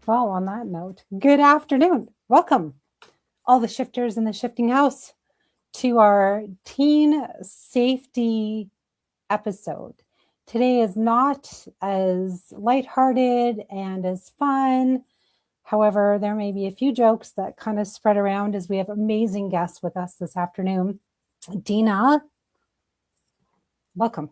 Well, on that note, good afternoon. Welcome, all the shifters in the shifting house, to our teen safety episode. Today is not as lighthearted and as fun. However, there may be a few jokes that kind of spread around as we have amazing guests with us this afternoon. Dina, welcome.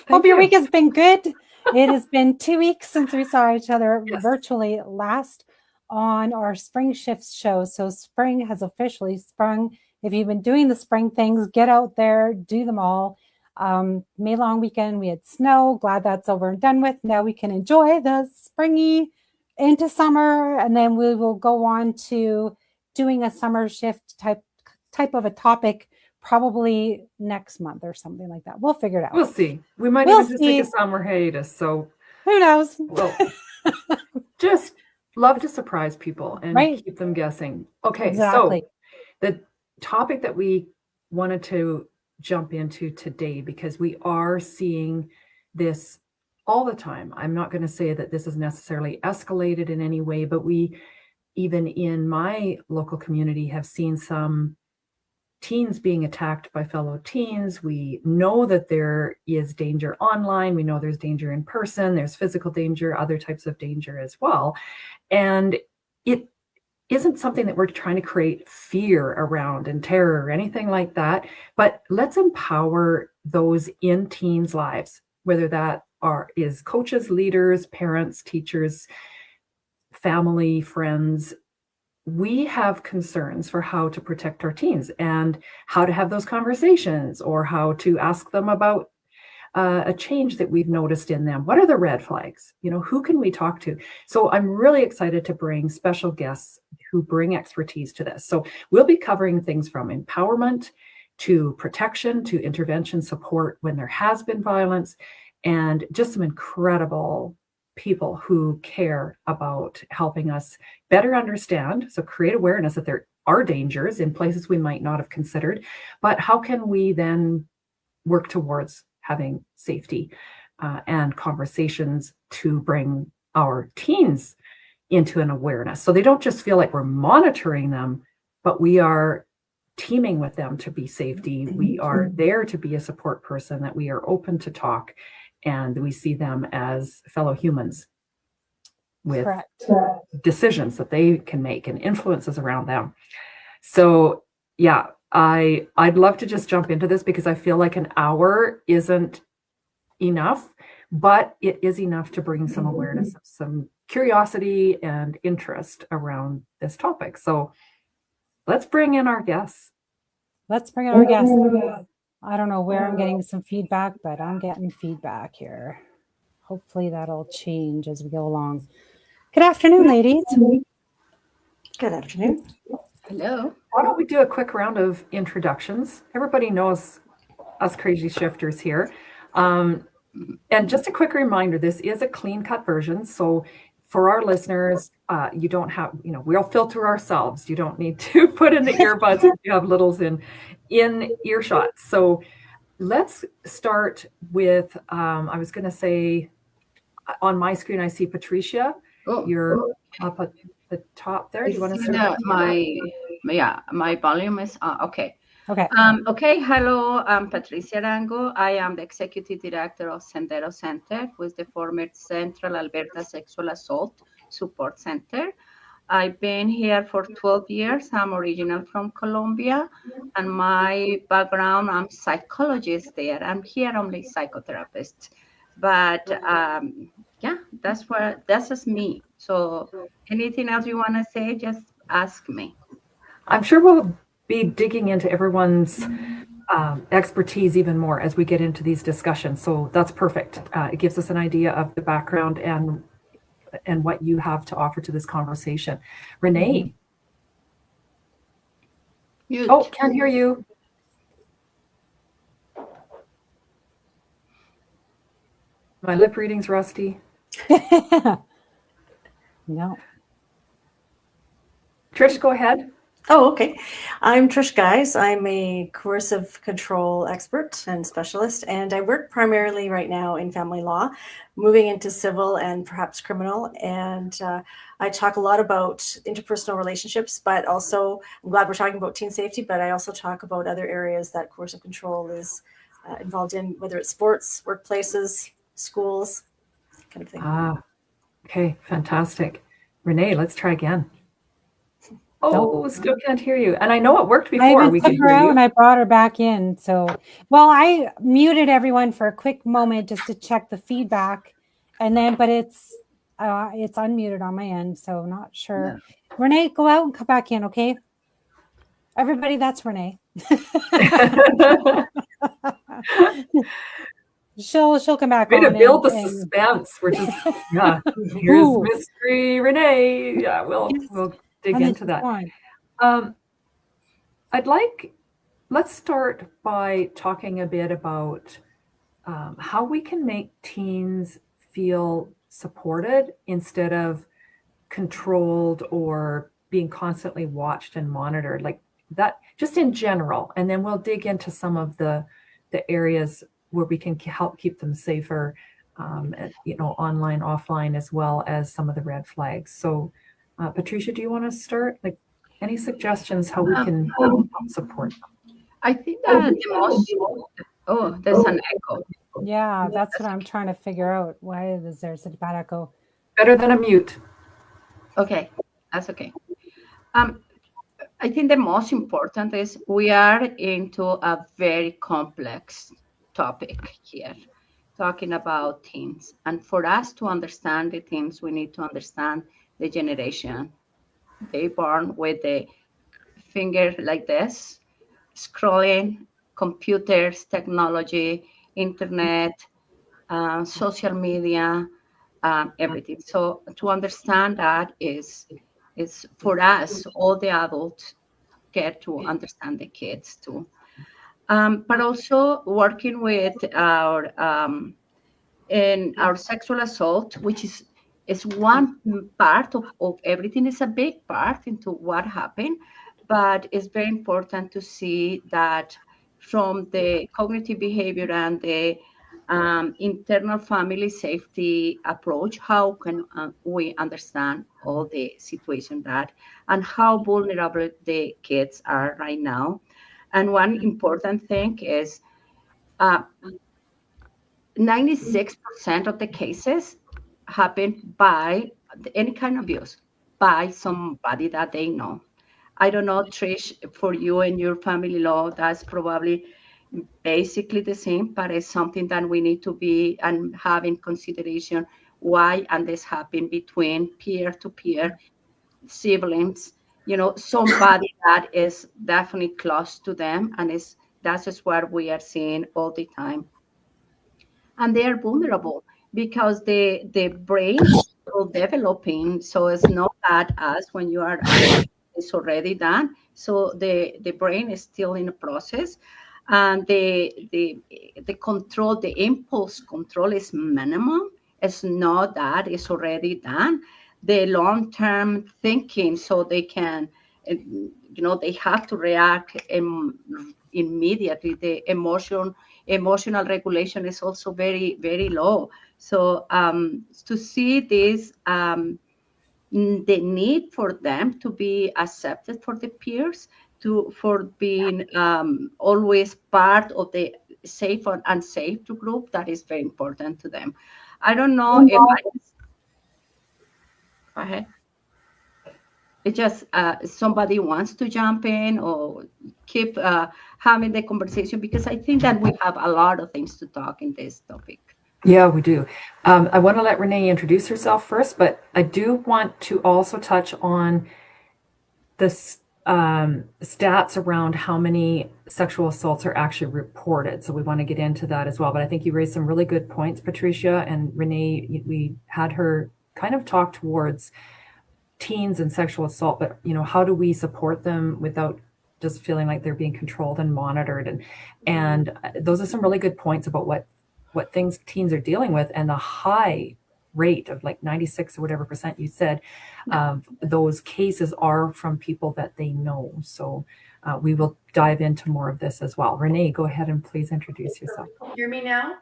Hope your week has been good. It has been 2 weeks since we saw each other virtually last on our Spring Shifts show. So spring has officially sprung. If you've been doing the spring things, get out there, do them all. May long weekend, we had snow. Glad that's over and done with. Now we can enjoy the springy into summer, and then we will go on to doing a summer shift type of a topic probably next month or something like that. We'll figure it out. We'll see. We might even just take a summer hiatus. So who knows? Well, just love to surprise people and keep them guessing. Okay, exactly. So the topic that we wanted to jump into today, because we are seeing this all the time. I'm not going to say that this is necessarily escalated in any way, but we, even in my local community, have seen some teens being attacked by fellow teens. We know that there is danger online. We know there's danger in person. There's physical danger, other types of danger as well. And it isn't something that we're trying to create fear around and terror or anything like that. But let's empower those in teens' lives, whether that is coaches, leaders, parents, teachers, family, friends. We have concerns for how to protect our teens and how to have those conversations, or how to ask them about a change that we've noticed in them. What are the red flags? Who can we talk to? So I'm really excited to bring special guests who bring expertise to this. So we'll be covering things from empowerment to protection to intervention support when there has been violence, and just some incredible people who care about helping us better understand, so create awareness that there are dangers in places we might not have considered, but how can we then work towards having safety and conversations to bring our teens into an awareness, so they don't just feel like we're monitoring them, but we are teaming with them to be safety. We are there to be a support person, that we are open to talk, and we see them as fellow humans with decisions that they can make and influences around them. So yeah, I'd love to just jump into this, because I feel like an hour isn't enough, but it is enough to bring some awareness, some curiosity and interest around this topic. So let's bring in our guests. I don't know where I'm getting some feedback, but I'm getting feedback here. Hopefully that'll change as we go along. Good afternoon, ladies. Good afternoon. Hello. Why don't we do a quick round of introductions? Everybody knows us crazy shifters here. And just a quick reminder, this is a clean cut version. So for our listeners, you don't have, we'll filter ourselves. You don't need to put in the earbuds if you have littles in earshot. So let's start with, I was going to say, on my screen, I see Patricia. Oh. You're up at the top there. Do you want to start? My volume is okay. Okay. Hello, I'm Patricia Arango. I am the Executive Director of Sendero Center, who is the former Central Alberta Sexual Assault Support Center. I've been here for 12 years. I'm original from Colombia, and my background, I'm psychologist there. I'm here only psychotherapist, but that's just me. So anything else you want to say, just ask me. I'm sure we'll be digging into everyone's expertise even more as we get into these discussions. So that's perfect. It gives us an idea of the background and what you have to offer to this conversation. Renae. Mute. Oh, can't hear you. My lip reading's rusty. No. Trish, go ahead. Oh, okay. I'm Trish Guise. I'm a coercive control expert and specialist, and I work primarily right now in family law, moving into civil and perhaps criminal. And I talk a lot about interpersonal relationships, but also I'm glad we're talking about teen safety, but I also talk about other areas that coercive control is involved in, whether it's sports, workplaces, schools, kind of thing. Okay, fantastic. Renae, let's try again. Oh, still can't hear you. And I know it worked before. I took her out and I brought her back in. So, well, I muted everyone for a quick moment just to check the feedback, and then, but it's unmuted on my end, so not sure. Yeah. Renae, go out and come back in, okay? Everybody, that's Renae. She'll come back. Way to build the suspense. We're just here's mystery Renae. Yeah, we'll dig into that. Let's start by talking a bit about how we can make teens feel supported instead of controlled or being constantly watched and monitored, like that, just in general. And then we'll dig into some of the areas where we can help keep them safer, online, offline, as well as some of the red flags. So, Patricia, do you want to start? Like, any suggestions how we can help support them? I think that the most... there's an echo. Yeah, that's what I'm trying to figure out. Why is there such a bad echo? Better than a mute. Okay, that's okay. I think the most important is we are into a very complex topic here, talking about teens. And for us to understand the teens, we need to understand the generation. They born with the finger like this, scrolling, computers, technology, internet, social media, everything. So to understand that is for us, all the adults get to understand the kids too. But also working with our in our sexual assault, which is one part of everything. It's a big part into what happened, but it's very important to see that from the cognitive behavior and the internal family safety approach, how can we understand all the situation that and how vulnerable the kids are right now. And one important thing is 96% of the cases happen by any kind of abuse by somebody that they know. I don't know, Trish, for you and your family law, that's probably basically the same, but it's something that we need to be and have in consideration why and this happen between peer-to-peer siblings, somebody that is definitely close to them, and that's just what we are seeing all the time. And they are vulnerable because the brain is still developing, so it's not that as when you are it's already done. So the brain is still in a process, and the control, the impulse control is minimum. It's not that it's already done. The long-term thinking, so they can, they have to react immediately. The emotional regulation is also very, very low. So to see this, the need for them to be accepted for the peers, for being always part of the safe or unsafe group, that is very important to them. I don't know if go ahead. It's just somebody wants to jump in or keep having the conversation, because I think that we have a lot of things to talk in this topic. Yeah, we do. I want to let Renae introduce herself first, but I do want to also touch on the stats around how many sexual assaults are actually reported. So we want to get into that as well. But I think you raised some really good points, Patricia, and Renae. We had her kind of talk towards teens and sexual assault, but how do we support them without just feeling like they're being controlled and monitored? And those are some really good points about what things teens are dealing with, and the high rate of like 96 or whatever % you said of those cases are from people that they know. So we will dive into more of this as well. Renae, go ahead and please introduce yourself. Can you hear me now?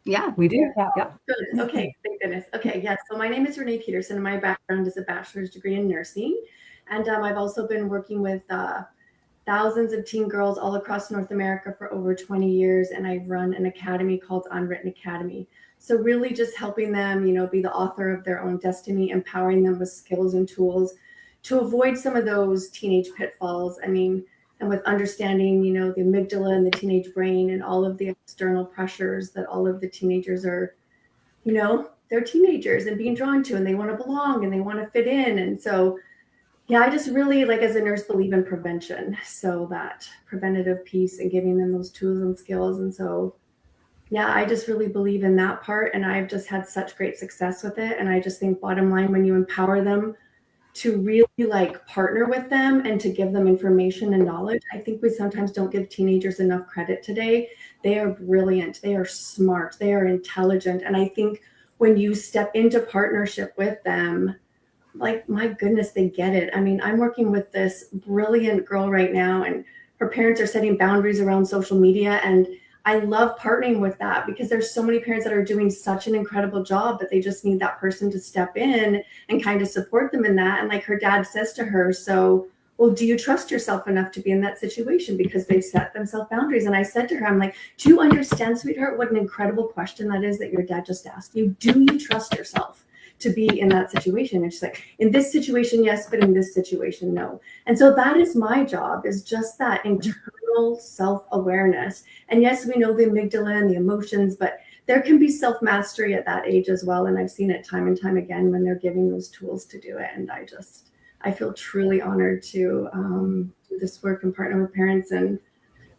Yeah. We do. Yeah. Good. Okay. Thank goodness. Okay. Yes. So my name is Renae Peterson. My background is a bachelor's degree in nursing. And I've also been working with thousands of teen girls all across North America for over 20 years. And I run an academy called Unwritten Academy. So really just helping them, be the author of their own destiny, empowering them with skills and tools to avoid some of those teenage pitfalls. I mean, and with understanding, the amygdala and the teenage brain and all of the external pressures that all of the teenagers are, they're teenagers and being drawn to, and they want to belong and they want to fit in. And so, yeah, I just really, like as a nurse, believe in prevention. So that preventative piece and giving them those tools and skills. And so, yeah, I just really believe in that part. And I've just had such great success with it. And I just think bottom line, when you empower them to really partner with them and to give them information and knowledge. I think we sometimes don't give teenagers enough credit today. They are brilliant. They are smart. They are intelligent. And I think when you step into partnership with them, my goodness, they get it. I mean, I'm working with this brilliant girl right now, and her parents are setting boundaries around social media. And I love partnering with that because there's so many parents that are doing such an incredible job, but they just need that person to step in and kind of support them in that. And like her dad says to her, so, well, do you trust yourself enough to be in that situation? Because they've set themselves boundaries. And I said to her, I'm like, do you understand, sweetheart, what an incredible question that is that your dad just asked you? Do you trust yourself to be in that situation? And she's like, in this situation, yes, but in this situation, no. And so that is my job, is just that internal self-awareness. And yes, we know the amygdala and the emotions, but there can be self-mastery at that age as well. And I've seen it time and time again when they're giving those tools to do it. And I feel truly honored to do this work and partner with parents and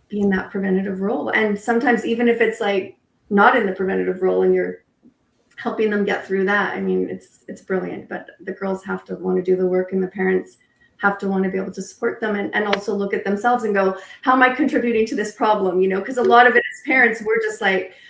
be in that preventative role. And sometimes even if it's not in the preventative role and you're helping them get through that, I mean, it's brilliant. But the girls have to want to do the work, and the parents have to want to be able to support them and also look at themselves and go, how am I contributing to this problem? Because a lot of it as parents, we're just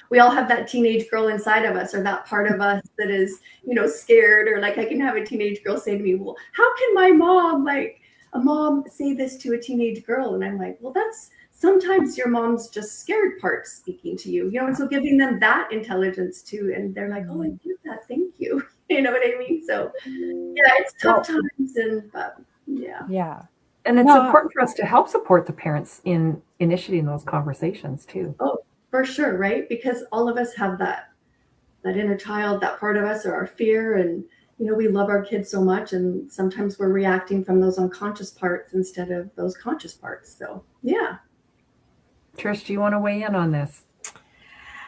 we all have that teenage girl inside of us, or that part of us that is, scared, or I can have a teenage girl say to me, well, how can my mom, a mom say this to a teenage girl? And I'm like, well, that's sometimes your mom's just scared part speaking to you, and so giving them that intelligence too. And they're like, oh, I get that. Thank you. You know what I mean? So yeah, it's tough times, but yeah. And it's important for us to help support the parents in initiating those conversations too. Oh, for sure. Right. Because all of us have that inner child, that part of us, or our fear. And, we love our kids so much. And sometimes we're reacting from those unconscious parts instead of those conscious parts. So, yeah. Trish, do you want to weigh in on this?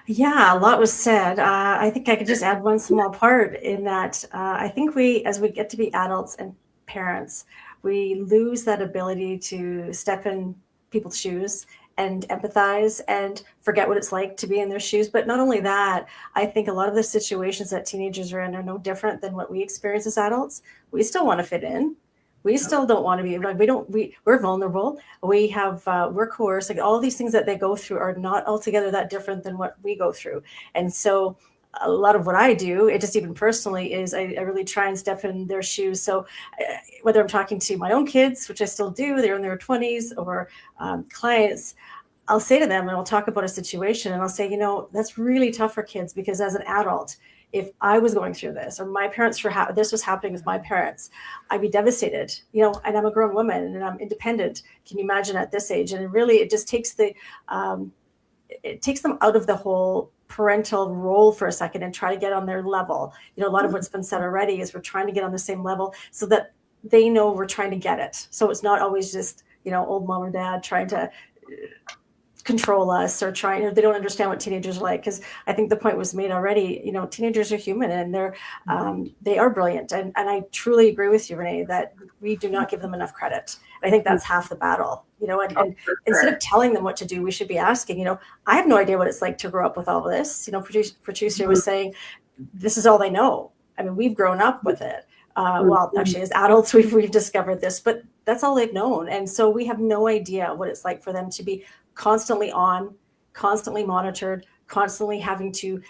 Yeah, a lot was said. I think I could just add one small part in that I think as we get to be adults and parents, we lose that ability to step in people's shoes and empathize and forget what it's like to be in their shoes. But not only that, I think a lot of the situations that teenagers are in are no different than what we experience as adults. We still want to fit in. We still don't want to be we're vulnerable. We have, we're coerced. All these things that they go through are not altogether that different than what we go through. And so a lot of what I do, it just even personally, is I really try and step in their shoes. So whether I'm talking to my own kids, which I still do, they're in their 20s, or clients, I'll say to them, and I'll talk about a situation, and I'll say, that's really tough for kids, because as an adult, if I was going through this, or my parents this was happening with my parents, I'd be devastated, and I'm a grown woman and I'm independent. Can you imagine at this age? And it just takes it takes them out of the whole parental role for a second and try to get on their level. A lot of what's been said already is we're trying to get on the same level so that they know we're trying to get it. So it's not always just, old mom or dad trying to control us, or they don't understand what teenagers are like. Because I think the point was made already, teenagers are human, and they are brilliant. And I truly agree with you, Renae, that we do not give them enough credit. And I think that's half the battle, and instead of telling them what to do, we should be asking, I have no idea what it's like to grow up with all of this. Patricia was saying, this is all they know. I mean, we've grown up with it. Well, actually, as adults, we've discovered this, but that's all they've known. And so we have no idea what it's like for them to be constantly on, constantly monitored, constantly having to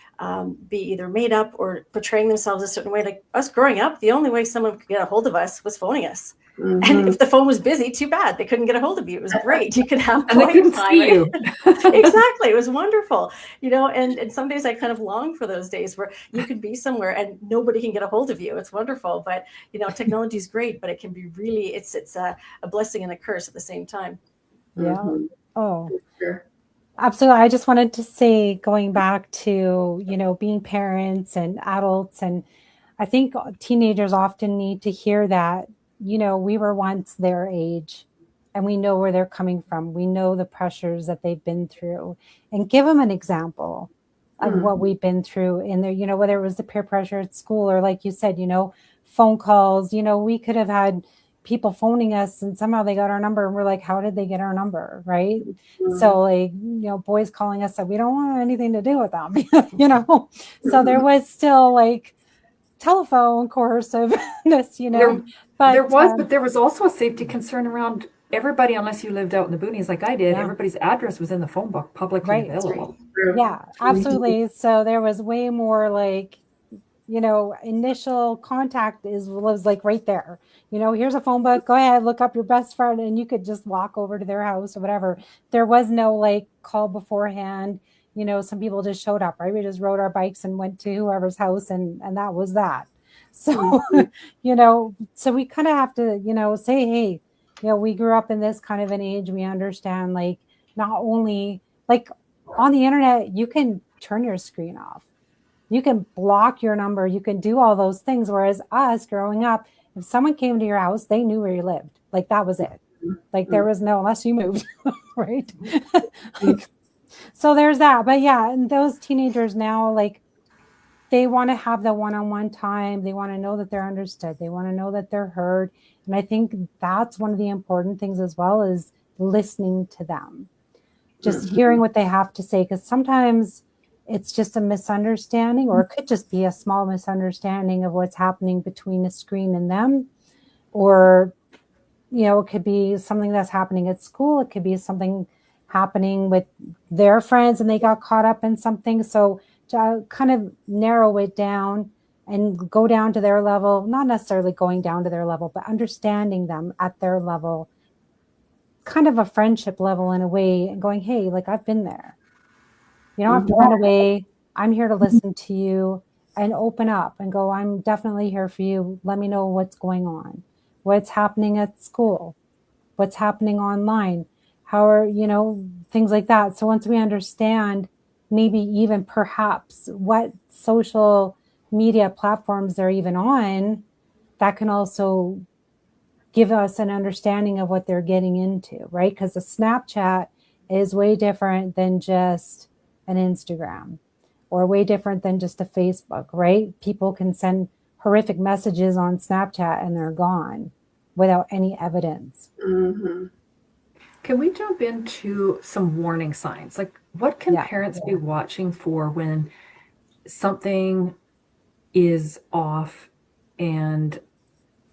be either made up or portraying themselves a certain way. Like us growing up, the only way someone could get a hold of us was phoning us. Mm-hmm. And if the phone was busy, too bad. They couldn't get a hold of you. It was great. You could have and they couldn't see you. Exactly. It was wonderful. And some days I kind of long for those days where you could be somewhere and nobody can get a hold of you. It's wonderful. But, technology is great, but it can be really, it's a blessing and a curse at the same time. Yeah. Mm-hmm. Oh, sure. Absolutely. I just wanted to say, going back to, being parents and adults, and I think teenagers often need to hear that, we were once their age and we know where they're coming from. We know the pressures that they've been through, and give them an example of what we've been through in there, whether it was the peer pressure at school or, like you said, phone calls. We could have had people phoning us and somehow they got our number and we're like, how did they get our number? Right. Mm-hmm. So like, boys calling us that we don't want anything to do with them, so there was still like telephone coerciveness, but there was also a safety concern around everybody, unless you lived out in the boonies like I did. Yeah. Everybody's address was in the phone book, publicly available. Right. Yeah, absolutely. So there was way more like, initial contact was like right there. Here's a phone book. Go ahead, look up your best friend, and you could just walk over to their house or whatever. There was no like call beforehand. Some people just showed up, right? We just rode our bikes and went to whoever's house, and that was that. So, so we kind of have to, say, hey, we grew up in this kind of an age. We understand, like, not only like on the internet, you can turn your screen off. You can block your number. You can do all those things. Whereas us growing up, if someone came to your house, they knew where you lived. Like that was it. Like there was no, unless you moved, right? So there's that. But yeah, and those teenagers now, like they want to have the one-on-one time. They want to know that they're understood. They want to know that they're heard. And I think that's one of the important things as well, is listening to them, just hearing what they have to say. Because sometimes it's just a misunderstanding, or it could just be a small misunderstanding of what's happening between the screen and them. Or, it could be something that's happening at school. It could be something happening with their friends and they got caught up in something. So to kind of narrow it down and go down to their level, not necessarily going down to their level, but understanding them at their level, kind of a friendship level in a way, and going, hey, like I've been there. You don't have to run away. I'm here to listen to you and open up and go, I'm definitely here for you. Let me know what's going on, what's happening at school, what's happening online, how are, things like that. So once we understand maybe even perhaps what social media platforms they're even on, that can also give us an understanding of what they're getting into, right? Because the Snapchat is way different than just an Instagram, or way different than just a Facebook, right? People can send horrific messages on Snapchat and they're gone without any evidence. Mm-hmm. Can we jump into some warning signs? Like what can parents be watching for when something is off, and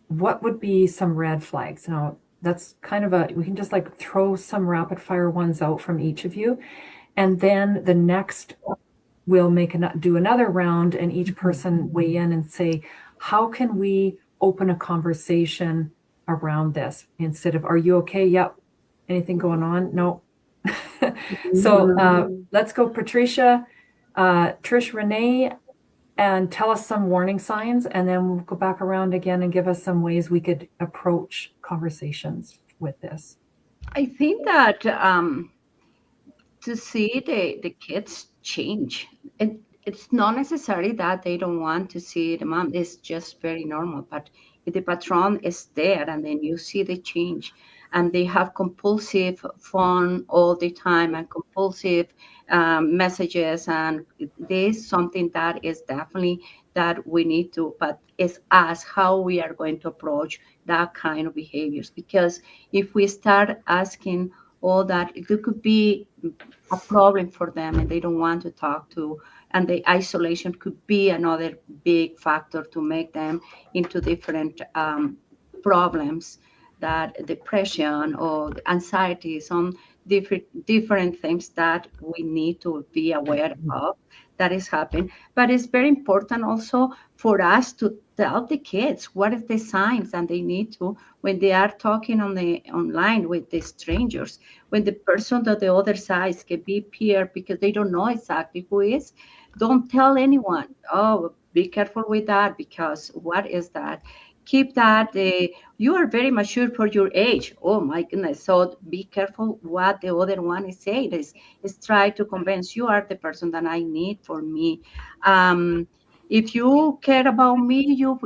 what would be some red flags? Now that's kind of we can just like throw some rapid fire ones out from each of you. And then the next, we'll do another round, and each person weigh in and say, how can we open a conversation around this instead of, are you okay? Yep. Anything going on? No. So let's go, Patricia, Trish, Renae, and tell us some warning signs, and then we'll go back around again and give us some ways we could approach conversations with this. I think that to see the kids change, it's not necessarily that they don't want to see the mom. It's just very normal. But if the patron is there and then you see the change, and they have compulsive phone all the time and compulsive messages, and there's something that is definitely that we need to, but it's us how we are going to approach that kind of behaviors. Because if we start asking all that, it could be a problem for them and they don't want to talk to, and the isolation could be another big factor to make them into different problems. that depression or anxiety, some different things that we need to be aware of that is happening. But it's very important also for us to tell the kids what is the signs that they need to when they are talking online with the strangers, when the person on the other side can be peer because they don't know exactly who is. Don't tell anyone. Oh, be careful with that, because what is that? Keep that. You are very mature for your age. Oh my goodness. So be careful what the other one is saying. Is try to convince you are the person that I need for me. If you care about me, you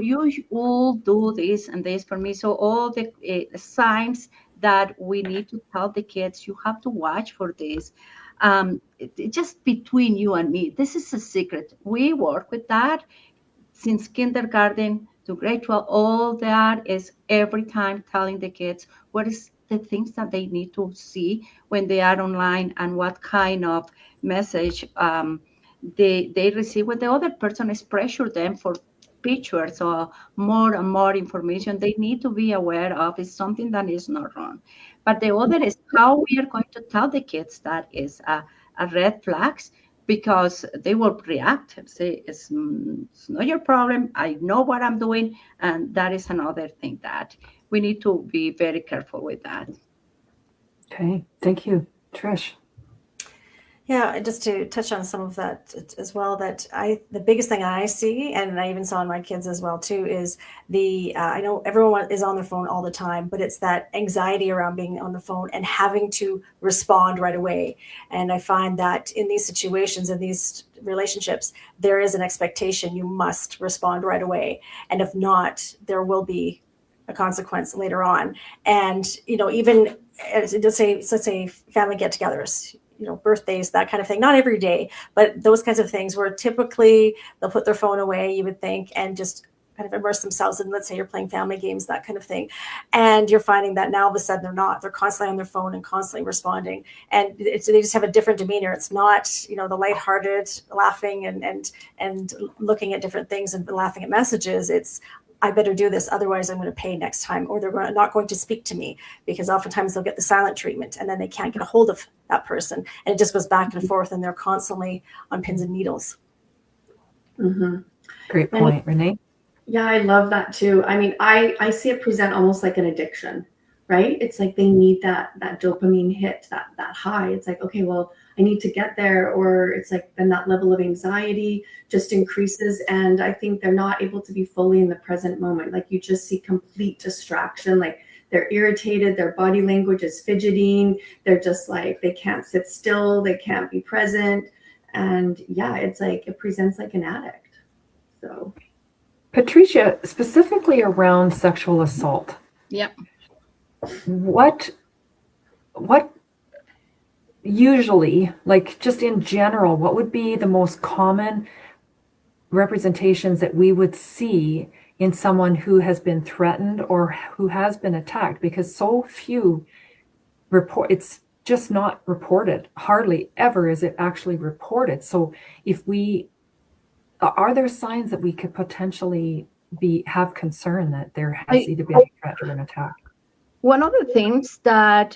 will do this and this for me. So all the signs that we need to tell the kids, you have to watch for this. Just between you and me, this is a secret. We work with that since kindergarten to grade 12. All that is every time telling the kids what is the things that they need to see when they are online and what kind of message they receive when the other person is pressure them for pictures or more and more information. They need to be aware of is something that is not wrong. But the other is how we are going to tell the kids that is a red flags, because they will react and say, it's not your problem. I know what I'm doing. And that is another thing that we need to be very careful with that. Okay, thank you. Trish. Yeah, just to touch on some of that as well, the biggest thing I see, and I even saw in my kids as well too, is I know everyone is on their phone all the time, but it's that anxiety around being on the phone and having to respond right away. And I find that in these situations, in these relationships, there is an expectation you must respond right away. And if not, there will be a consequence later on. And, even let's say family get-togethers, birthdays, that kind of thing, not every day, but those kinds of things where typically they'll put their phone away, you would think, and just kind of immerse themselves in, let's say you're playing family games, that kind of thing. And you're finding that now all of a sudden they're constantly on their phone and constantly responding. And they just have a different demeanor. It's not, the lighthearted laughing and looking at different things and laughing at messages. It's, I better do this, otherwise I'm going to pay next time, or they're not going to speak to me, because oftentimes they'll get the silent treatment and then they can't get a hold of that person. And it just goes back and forth, and they're constantly on pins and needles. Mm-hmm. Great point, Renae. Yeah, I love that too. I mean, I see it present almost like an addiction, right? It's like they need that dopamine hit, that high. It's like, okay, well, I need to get there, or it's like then that level of anxiety just increases, and I think they're not able to be fully in the present moment. Like you just see complete distraction, like they're irritated, their body language is fidgeting, they're just like, they can't sit still, they can't be present. And yeah, it's like it presents like an addict. So Patricia, specifically around sexual assault. Yep. What usually, like just in general, what would be the most common representations that we would see in someone who has been threatened or who has been attacked? Because so few report, it's just not reported. Hardly ever is it actually reported. So are there signs that we could potentially have concern that there has either been a threat or an attack? One of the things that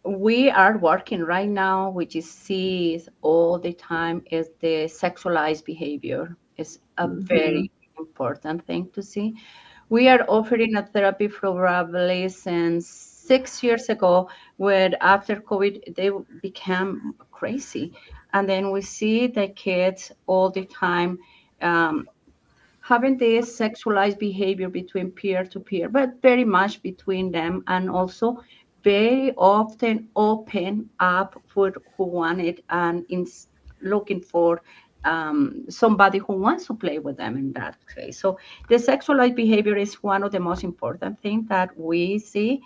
we are working right now, which is sees all the time, is the sexualized behavior. It's a very important thing to see. We are offering a therapy probably since 6 years ago, where after COVID, they became crazy. And then we see the kids all the time having this sexualized behavior between peer to peer, but very much between them, and also very often open up for who want it and looking for somebody who wants to play with them in that case. So the sexualized behavior is one of the most important things that we see.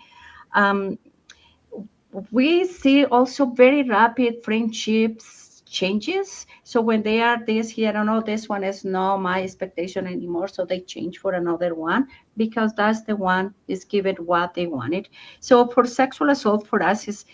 We see also very rapid friendships changes. So when they are this here, I don't know, this one is not my expectation anymore, so they change for another one because that's the one is given what they wanted. So for sexual assault for us is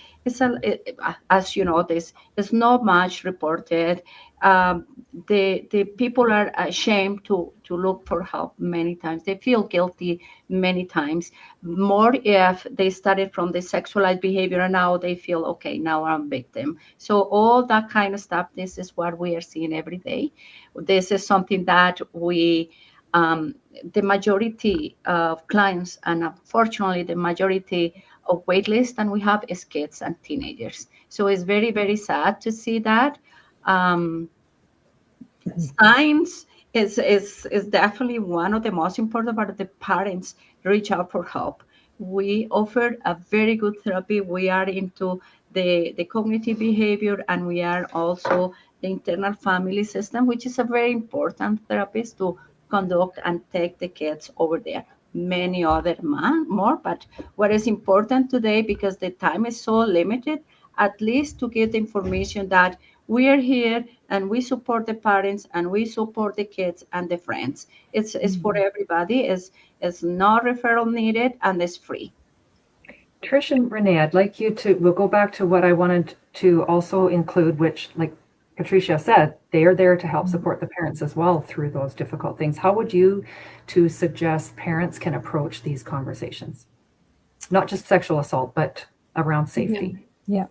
as you know, this is not much reported. the people are ashamed to look for help many times. They feel guilty many times, more if they started from the sexualized behavior and now they feel, okay, now I'm a victim. So all that kind of stuff, this is what we are seeing every day. This is something that we, the majority of clients, and unfortunately the majority of waitlist and we have is kids and teenagers. So it's very, very sad to see that. Science is definitely one of the most important, but the parents reach out for help. We offer a very good therapy. We are into the cognitive behavior, and we are also the internal family system, which is a very important therapist to conduct and take the kids over there. Many other more, but what is important today, because the time is so limited, at least to get the information that we are here and we support the parents and we support the kids and the friends. It's for everybody. It's no referral needed and it's free. Trish and Renae, I'd like you to, we'll go back to what I wanted to also include, which, like Patricia said, they are there to help support the parents as well through those difficult things. How would you to suggest parents can approach these conversations? Not just sexual assault, but around safety. Yeah.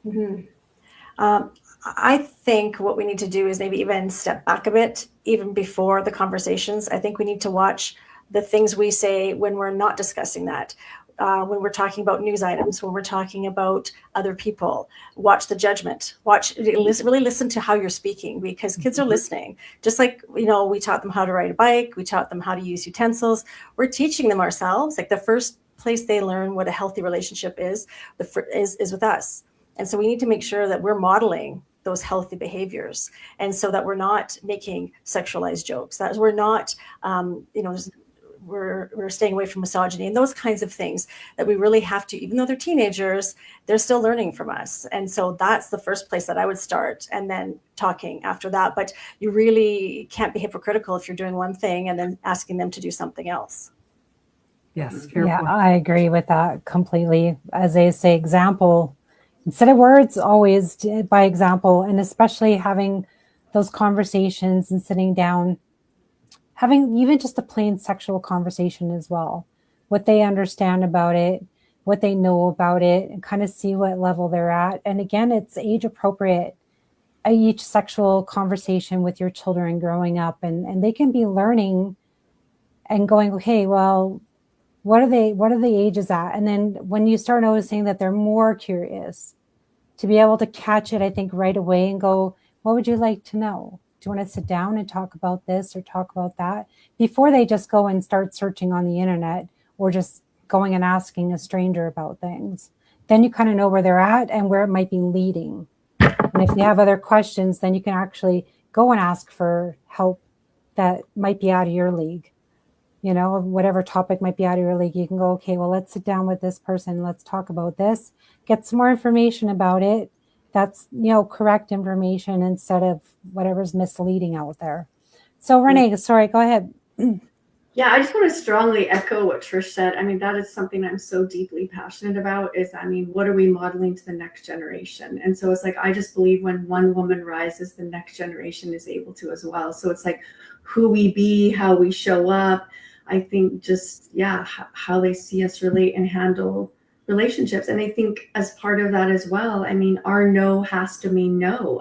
I think what we need to do is maybe even step back a bit, even before the conversations. I think we need to watch the things we say when we're not discussing that. When we're talking about news items, when we're talking about other people, watch the judgment, really listen to how you're speaking, because kids are listening. Just like, we taught them how to ride a bike, we taught them how to use utensils. We're teaching them ourselves. Like the first place they learn what a healthy relationship is with us. And so we need to make sure that we're modeling those healthy behaviors. And so that we're not making sexualized jokes, that we're not, we're staying away from misogyny and those kinds of things that we really have to, even though they're teenagers, they're still learning from us. And so that's the first place that I would start, and then talking after that. But you really can't be hypocritical if you're doing one thing and then asking them to do something else. Yes. Fair point. I agree with that completely. As they say, example, instead of words, always by example, and especially having those conversations and sitting down, having even just a plain sexual conversation as well, what they understand about it, what they know about it, and kind of see what level they're at. And again, it's age appropriate. Each sexual conversation with your children growing up, and they can be learning and going, okay, well, what are the ages at? And then when you start noticing that they're more curious, to be able to catch it, I think, right away and go, what would you like to know? Do you want to sit down and talk about this or talk about that? Before they just go and start searching on the internet or just going and asking a stranger about things. Then you kind of know where they're at and where it might be leading. And if you have other questions, then you can actually go and ask for help that might be out of your league. Whatever topic might be out of your league, you can go, okay, well, let's sit down with this person. Let's talk about this, get some more information about it. That's, correct information instead of whatever's misleading out there. So Renae, sorry, go ahead. Yeah, I just want to strongly echo what Trish said. I mean, that is something I'm so deeply passionate about is, what are we modeling to the next generation? And so it's like, I just believe when one woman rises, the next generation is able to as well. So it's like who we be, how we show up. I think just, how they see us relate and handle relationships. And I think as part of that as well, our no has to mean no.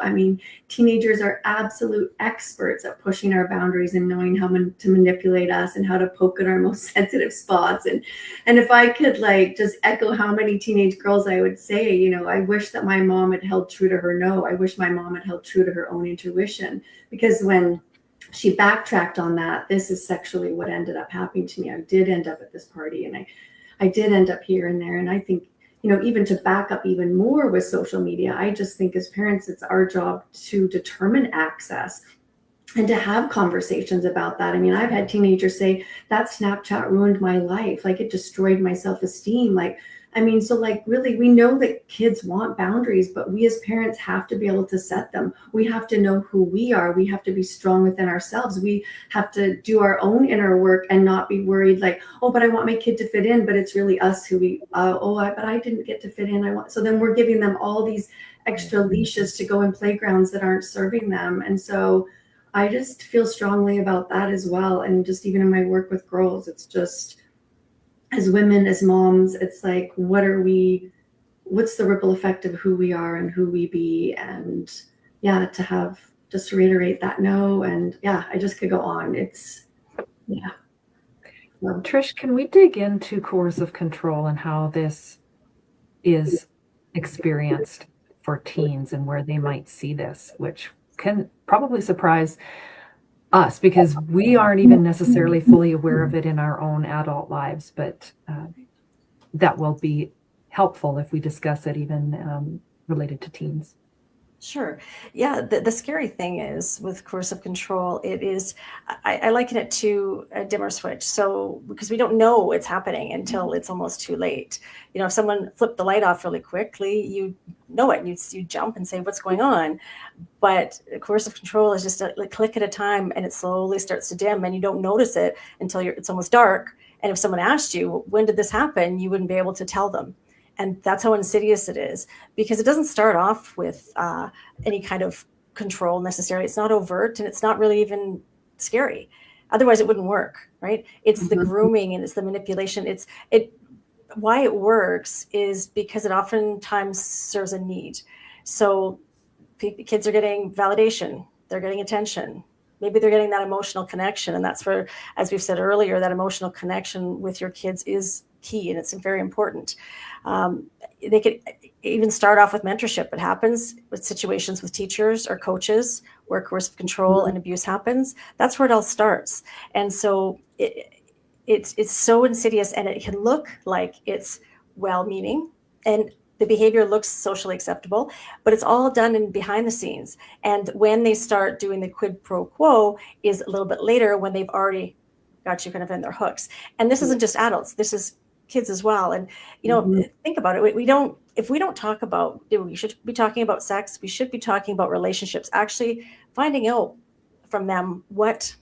Teenagers are absolute experts at pushing our boundaries and knowing how to manipulate us and how to poke at our most sensitive spots. And if I could just echo how many teenage girls I would say, I wish that my mom had held true to her no. I wish my mom had held true to her own intuition, because when she backtracked on that, this is sexually what ended up happening to me. I did end up at this party, and I did end up here and there. And I think, even to back up even more with social media, I just think as parents, it's our job to determine access and to have conversations about that. I've had teenagers say that Snapchat ruined my life. It destroyed my self-esteem. Really, we know that kids want boundaries, but we as parents have to be able to set them. We have to know who we are. We have to be strong within ourselves. We have to do our own inner work and not be worried but I want my kid to fit in, but it's really us who but I didn't get to fit in. So then we're giving them all these extra leashes to go in playgrounds that aren't serving them. And so I just feel strongly about that as well. And just even in my work with girls, it's just, as women, as moms, it's like, what's the ripple effect of who we are and who we be? And yeah, just to reiterate that no. And yeah, I just could go on. Yeah. Trish, can we dig into coercive control and how this is experienced for teens and where they might see this, which can probably surprise us because we aren't even necessarily fully aware of it in our own adult lives, but that will be helpful if we discuss it even related to teens. Sure. Yeah. The scary thing is with coercive control, I liken it to a dimmer switch. So, because we don't know it's happening until it's almost too late. If someone flipped the light off really quickly, you know it, you jump and say, what's going on? But coercive control is just a click at a time, and it slowly starts to dim, and you don't notice it until it's almost dark. And if someone asked you, when did this happen? You wouldn't be able to tell them. And that's how insidious it is, because it doesn't start off with any kind of control necessarily. It's not overt, and it's not really even scary. Otherwise, it wouldn't work, right? It's the grooming and it's the manipulation. Why it works is because it oftentimes serves a need. So kids are getting validation. They're getting attention. Maybe they're getting that emotional connection. And that's where, as we've said earlier, that emotional connection with your kids is key, and it's very important. They could even start off with mentorship. It happens with situations with teachers or coaches where coercive control and abuse happens. That's where it all starts. And so it's so insidious, and it can look like it's well-meaning, and the behavior looks socially acceptable, but it's all done in behind the scenes. And when they start doing the quid pro quo is a little bit later, when they've already got you kind of in their hooks. And this isn't just adults, this is kids as well. And think about it. If we don't talk about, we should be talking about sex, we should be talking about relationships, actually finding out from them what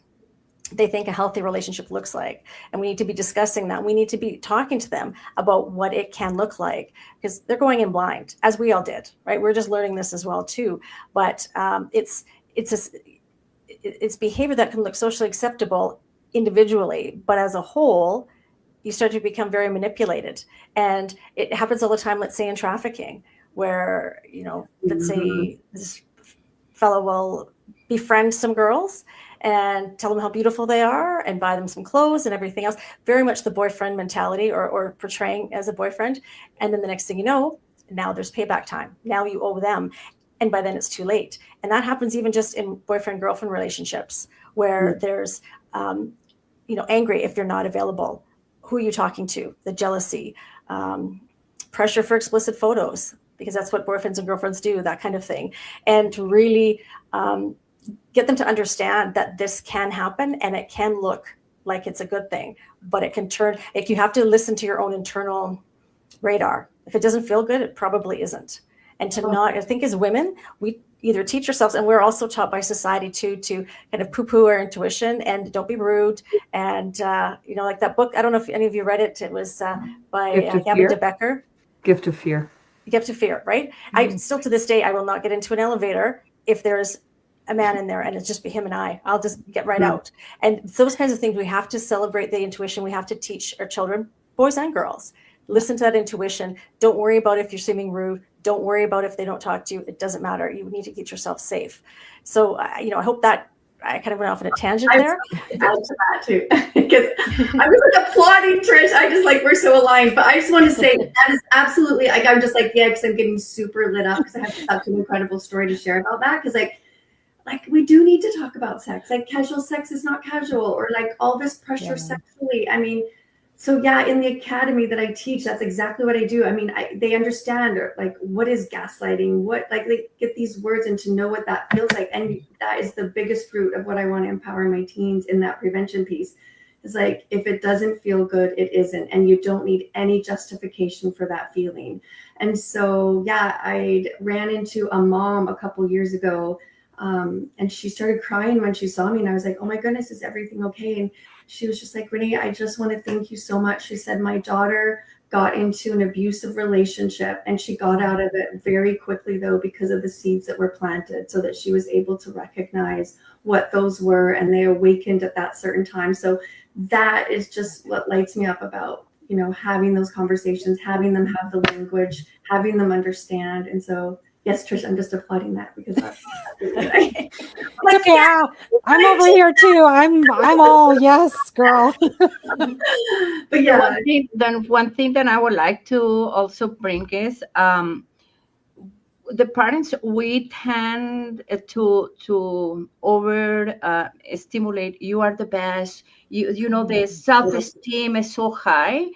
they think a healthy relationship looks like. And we need to be discussing that. We need to be talking to them about what it can look like, because they're going in blind, as we all did, right? We're just learning this as well too. But it's behavior that can look socially acceptable individually, but as a whole, you start to become very manipulated. And it happens all the time, let's say in trafficking, where, let's say this fellow will befriend some girls and tell them how beautiful they are and buy them some clothes and everything else. Very much the boyfriend mentality, or portraying as a boyfriend. And then the next thing you know, now there's payback time. Now you owe them. And by then it's too late. And that happens even just in boyfriend-girlfriend relationships, where there's, angry if you're not available. Who are you talking to? The jealousy, pressure for explicit photos, because that's what boyfriends and girlfriends do, that kind of thing. And to really get them to understand that this can happen, and it can look like it's a good thing, but it can turn, you have to listen to your own internal radar. If it doesn't feel good, it probably isn't. And I think as women, we either teach ourselves, and we're also taught by society to kind of poo-poo our intuition and don't be rude. And, like that book, I don't know if any of you read it. It was by Gabby de Becker. Gift of Fear. Gift of Fear, right? I still, to this day, I will not get into an elevator if there's a man in there and it's just be him and I'll just get right out. And those kinds of things, we have to celebrate the intuition. We have to teach our children, boys and girls, listen to that intuition. Don't worry about if you're seeming rude. Don't worry about if they don't talk to you. It doesn't matter. You need to keep yourself safe. So, I hope that I kind of went off on a tangent there. Add to that too, because I was applauding Trish. I just we're so aligned. But I just want to say that is absolutely I'm just because I'm getting super lit up because I have such an incredible story to share about that. Because we do need to talk about sex. Casual sex is not casual, or all this pressure sexually. I mean. So yeah, in the academy that I teach, that's exactly what I do. I mean, they understand what is gaslighting, what they get these words and to know what that feels like. And that is the biggest root of what I want to empower my teens in that prevention piece. Is if it doesn't feel good, it isn't. And you don't need any justification for that feeling. And so, yeah, I ran into a mom a couple years ago And she started crying when she saw me, and I was like, oh my goodness, is everything okay? And she was just like, Renae, I just want to thank you so much. She said, my daughter got into an abusive relationship, and she got out of it very quickly, though, because of the seeds that were planted, so that she was able to recognize what those were, and they awakened at that certain time. So that is just what lights me up about, you know, having those conversations, having them have the language, having them understand. And so, yes, Trish, I'm just applauding that because that's okay. Yeah, I'm over here too. I'm all yes, girl. But yeah, one thing that I would like to also bring is the parents, we tend to over stimulate. You are the best. You know, the self-esteem is so high,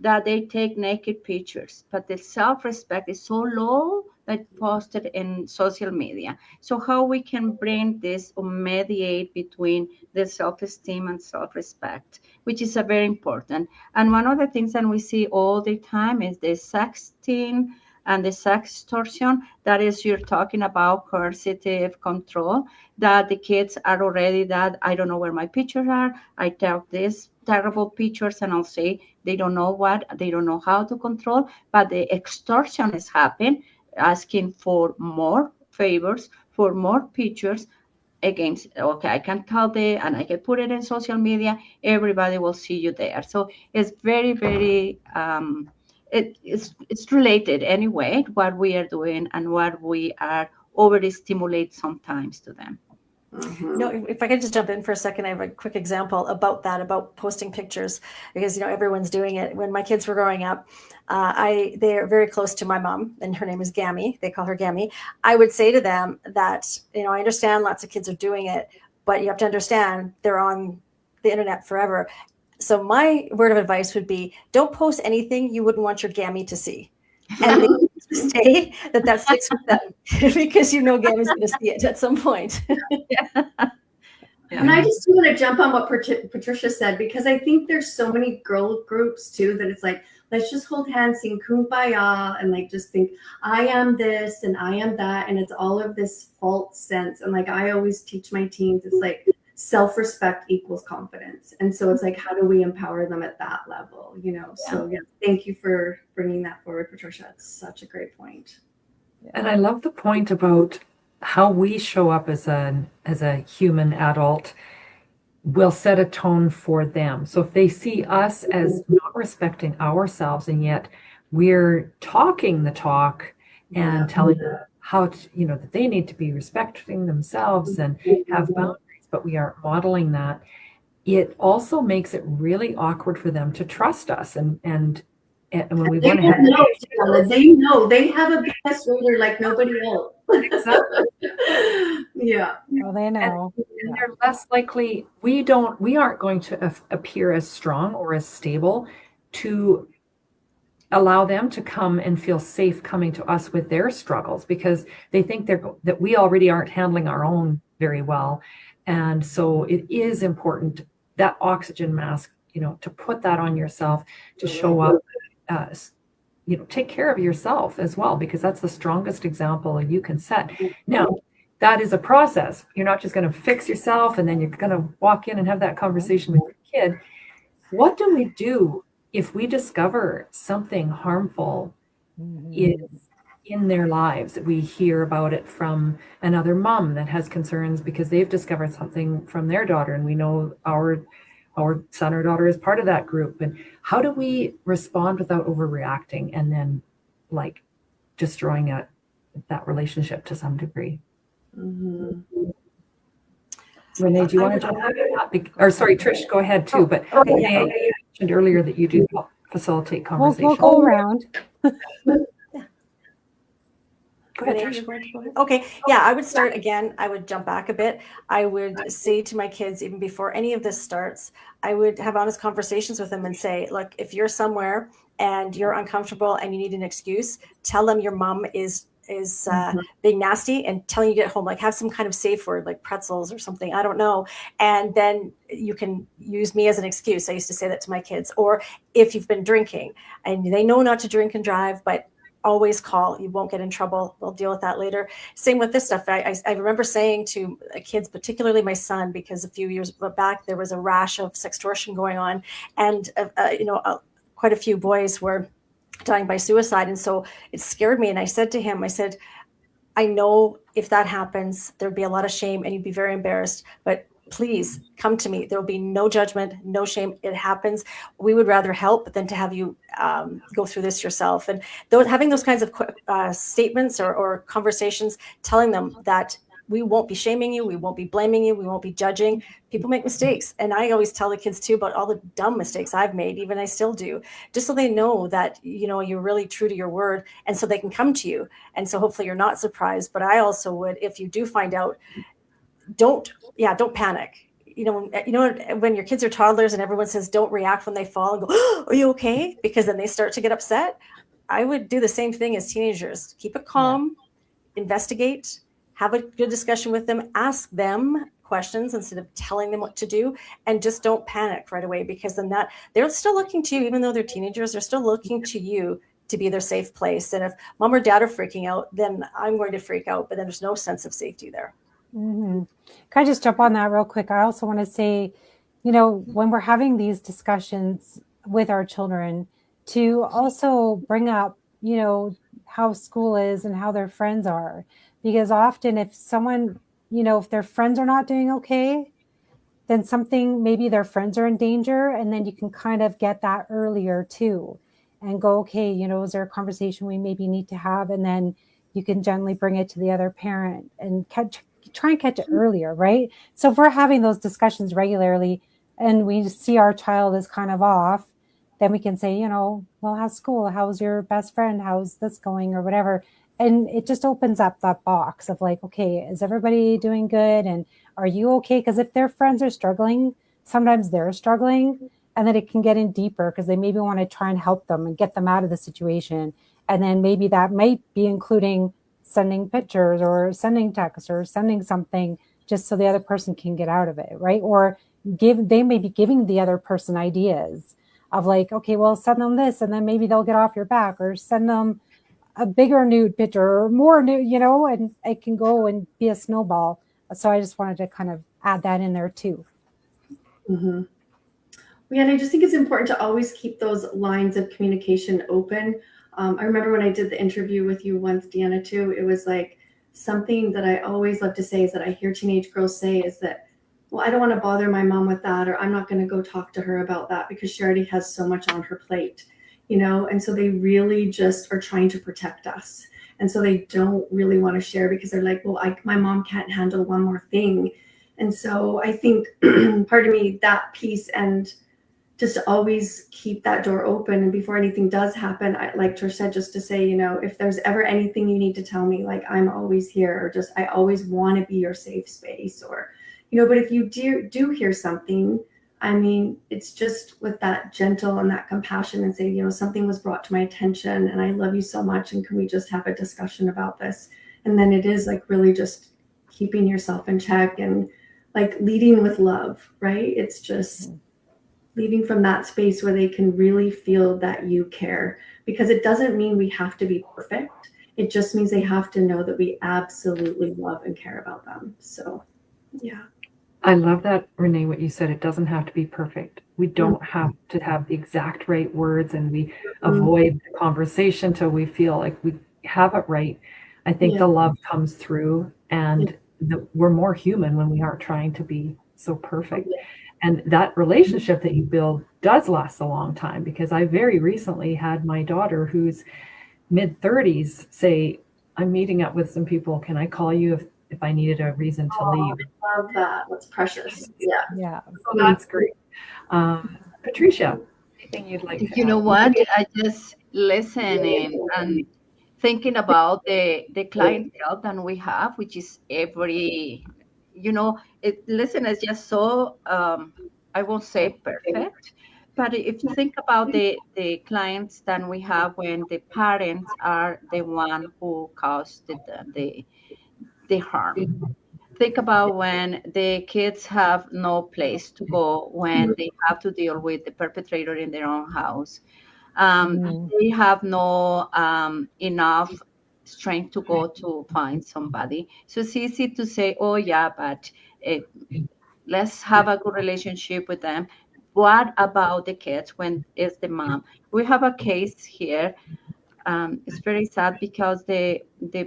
that they take naked pictures, but the self-respect is so low that posted in social media. So how we can bring this or mediate between the self-esteem and self-respect, which is a very important. And one of the things that we see all the time is the sexting and the sextortion. That is, you're talking about coercive control, that the kids are already that, I don't know where my pictures are, I tell these terrible pictures, and I'll say they don't know how to control, but the extortion is happening, asking for more favors, for more pictures, against, okay, I can tell and I can put it in social media, everybody will see you there. So it's very, very it's related anyway, what we are doing and what we are overly stimulate sometimes to them. Mm-hmm. No, if I could just jump in for a second, I have a quick example about that, about posting pictures, because, you know, everyone's doing it. When my kids were growing up, they're very close to my mom, and her name is Gammy. They call her Gammy. I would say to them that, you know, I understand lots of kids are doing it, but you have to understand they're on the internet forever. So my word of advice would be, don't post anything you wouldn't want your Gammy to see. And they say that sticks with them because, you know, Gammy's going to see it at some point. Yeah. And I just want to jump on what Patricia said, because I think there's so many girl groups too, that it's like, let's just hold hands, sing kumbaya, and like just think I am this and I am that. And it's all of this false sense. And like I always teach my teens, it's like self-respect equals confidence. And so it's like, how do we empower them at that level, you know? Yeah. So yeah, thank you for bringing that forward, Patricia. It's such a great point. And I love the point about how we show up as a human adult will set a tone for them. So if they see us as not respecting ourselves, and yet we're talking the talk and telling them how to, you know, that they need to be respecting themselves and have boundaries, but we aren't modeling that, it also makes it really awkward for them to trust us. And when we want to they know they have a BS reader like nobody else. Exactly. Yeah. Well, they know. And they're less likely, we aren't going to appear as strong or as stable to allow them to come and feel safe coming to us with their struggles, because they think that we already aren't handling our own very well. And so it is important, that oxygen mask, you know, to put that on yourself, to show up, you know, take care of yourself as well, because that's the strongest example you can set. Now, that is a process. You're not just going to fix yourself and then you're going to walk in and have that conversation with your kid. What do we do if we discover something harmful is in their lives? We hear about it from another mom that has concerns because they've discovered something from their daughter, and we know our son or daughter is part of that group. And how do we respond without overreacting and then like destroying that relationship to some degree? Mm-hmm. Renae, do you want to jump in? Or sorry, Trish, go ahead too. But Renae, you mentioned earlier that you do facilitate conversation. We'll go around. Go ahead, Trish. Okay. Yeah, I would start again. I would jump back a bit. I would say to my kids, even before any of this starts, I would have honest conversations with them and say, look, if you're somewhere and you're uncomfortable and you need an excuse, tell them your mom is being nasty and telling you to get home, like have some kind of safe word like pretzels or something, I don't know. And then you can use me as an excuse. I used to say that to my kids. Or if you've been drinking and they know not to drink and drive, but always call. You won't get in trouble. We'll deal with that later. Same with this stuff. I remember saying to kids, particularly my son, because a few years back there was a rash of sextortion going on, and quite a few boys were dying by suicide, and so it scared me. And I said to him, I said, I know if that happens, there'd be a lot of shame, and you'd be very embarrassed. But please come to me. There will be no judgment, no shame. It happens. We would rather help than to have you go through this yourself. And having those kinds of statements or conversations, telling them that we won't be shaming you, we won't be blaming you, we won't be judging. People make mistakes. And I always tell the kids too about all the dumb mistakes I've made, even I still do, just so they know that, you're really true to your word, and so they can come to you. And so hopefully you're not surprised. But I also would, if you do find out, don't panic. When your kids are toddlers and everyone says, don't react when they fall and go, oh, are you okay? Because then they start to get upset. I would do the same thing as teenagers. Keep it calm, investigate, have a good discussion with them, ask them questions instead of telling them what to do, and just don't panic right away, because then they're still looking to you, even though they're teenagers, they're still looking to you to be their safe place. And if mom or dad are freaking out, then I'm going to freak out, but then there's no sense of safety there. Mm-hmm. Can I just jump on that real quick? I also want to say, when we're having these discussions with our children, to also bring up, how school is and how their friends are. Because often if someone, if their friends are not doing okay, then maybe their friends are in danger. And then you can kind of get that earlier too and go, okay, is there a conversation we maybe need to have? And then you can gently bring it to the other parent and try and catch it earlier, right? So if we're having those discussions regularly and we see our child is kind of off, then we can say, well, how's school? How's your best friend? How's this going or whatever? And it just opens up that box of like, okay, is everybody doing good? And are you okay? Because if their friends are struggling, sometimes they're struggling, and then it can get in deeper because they maybe want to try and help them and get them out of the situation. And then maybe that might be including sending pictures or sending texts or sending something just so the other person can get out of it, right? Or they may be giving the other person ideas of like, okay, well, send them this and then maybe they'll get off your back, or send them a bigger nude picture or more nude, and it can go and be a snowball. So I just wanted to kind of add that in there too. Mm-hmm. Yeah, and I just think it's important to always keep those lines of communication open. I remember when I did the interview with you once, Deanna, too, it was like something that I always love to say is that I hear teenage girls say is that, well, I don't want to bother my mom with that, or I'm not going to go talk to her about that because she already has so much on her plate, and so they really just are trying to protect us. And so they don't really want to share because they're like, well, my mom can't handle one more thing. And so I think part of me, that piece, and just to always keep that door open. And before anything does happen, like Trish said, just to say, if there's ever anything you need to tell me, like I'm always here, or just I always want to be your safe space, or, but if you do hear something, I mean, it's just with that gentle and that compassion and say, something was brought to my attention and I love you so much. And can we just have a discussion about this? And then it is like really just keeping yourself in check and like leading with love, right? It's just leading from that space where they can really feel that you care, because it doesn't mean we have to be perfect. It just means they have to know that we absolutely love and care about them. So, yeah. I love that, Renae, what you said. It doesn't have to be perfect. We don't have to have the exact right words, and we avoid the conversation till we feel like we have it right. I think the love comes through, and we're more human when we aren't trying to be so perfect. And that relationship that you build does last a long time, because I very recently had my daughter, who's mid-30s, say, I'm meeting up with some people. Can I call you if I needed a reason to leave? I love that. That's precious. Yeah. Yeah. So that's great. Patricia, anything you'd like to add? You know what? I just listening and thinking about the clientele that we have, which is every, listen, is just so, I won't say perfect, but if you think about the clients that we have when the parents are the one who caused the harm. Think about when the kids have no place to go, when they have to deal with the perpetrator in their own house. They have no enough strength to go to find somebody. So it's easy to say, oh yeah, but let's have a good relationship with them. What about the kids when it's the mom? We have a case here. It's very sad because the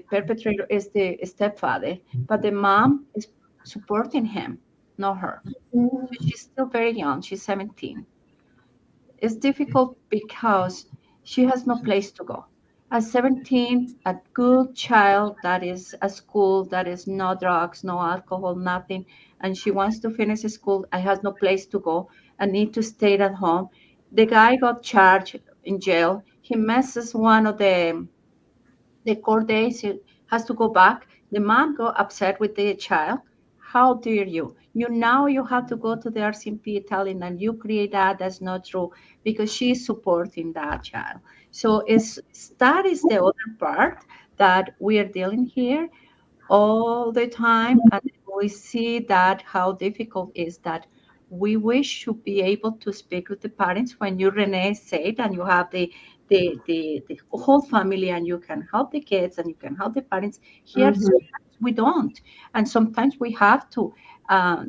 perpetrator is the stepfather, but the mom is supporting him, not her. So she's still very young. She's 17. It's difficult because she has no place to go. At 17, a good child that is at school, that is no drugs, no alcohol, nothing, and she wants to finish school and has no place to go and need to stay at home. The guy got charged in jail. He misses one of the court days, he has to go back. The mom got upset with the child. How dare you? You have to go to the RCMP telling them you create that. That's not true because she's supporting that child. So that is the other part that we are dealing here all the time, and we see that how difficult is that. We wish to be able to speak with the parents when you, Renae, said, and you have the whole family, and you can help the kids and you can help the parents. Here, sometimes we don't, and sometimes we have to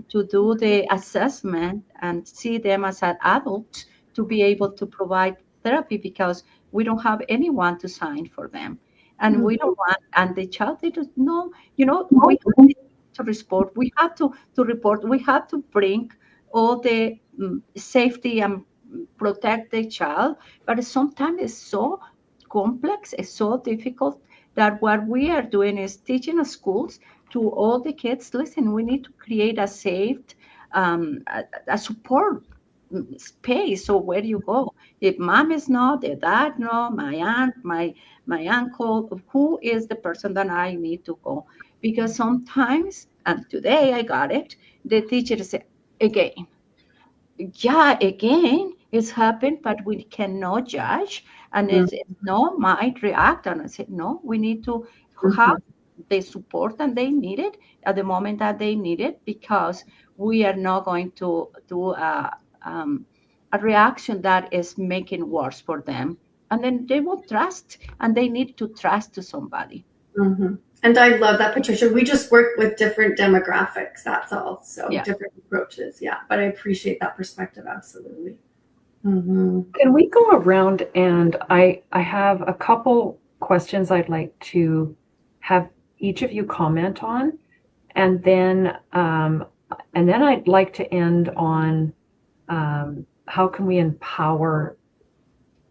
do the assessment and see them as an adult to be able to provide therapy because we don't have anyone to sign for them, and we don't want, and the child they don't know. We have to report. We have to report. We have to bring all the safety and protect the child. But sometimes it's so complex, it's so difficult that what we are doing is teaching schools to all the kids. Listen, we need to create a safe, a support space. So where do you go? If mom is not, the dad no, my aunt, my uncle, who is the person that I need to go? Because sometimes, and today I got it, the teacher said, again, it's happened, but we cannot judge. And it's no, might react. And I said, no, we need to have the support and they need it at the moment that they need it, because we are not going to do a reaction that is making worse for them. And then they won't trust, and they need to trust to somebody. And I love that, Patricia. We just work with different demographics. That's all. So different approaches. Yeah. But I appreciate that perspective. Absolutely. Can we go around, and I have a couple questions I'd like to have each of you comment on, and then I'd like to end on how can we empower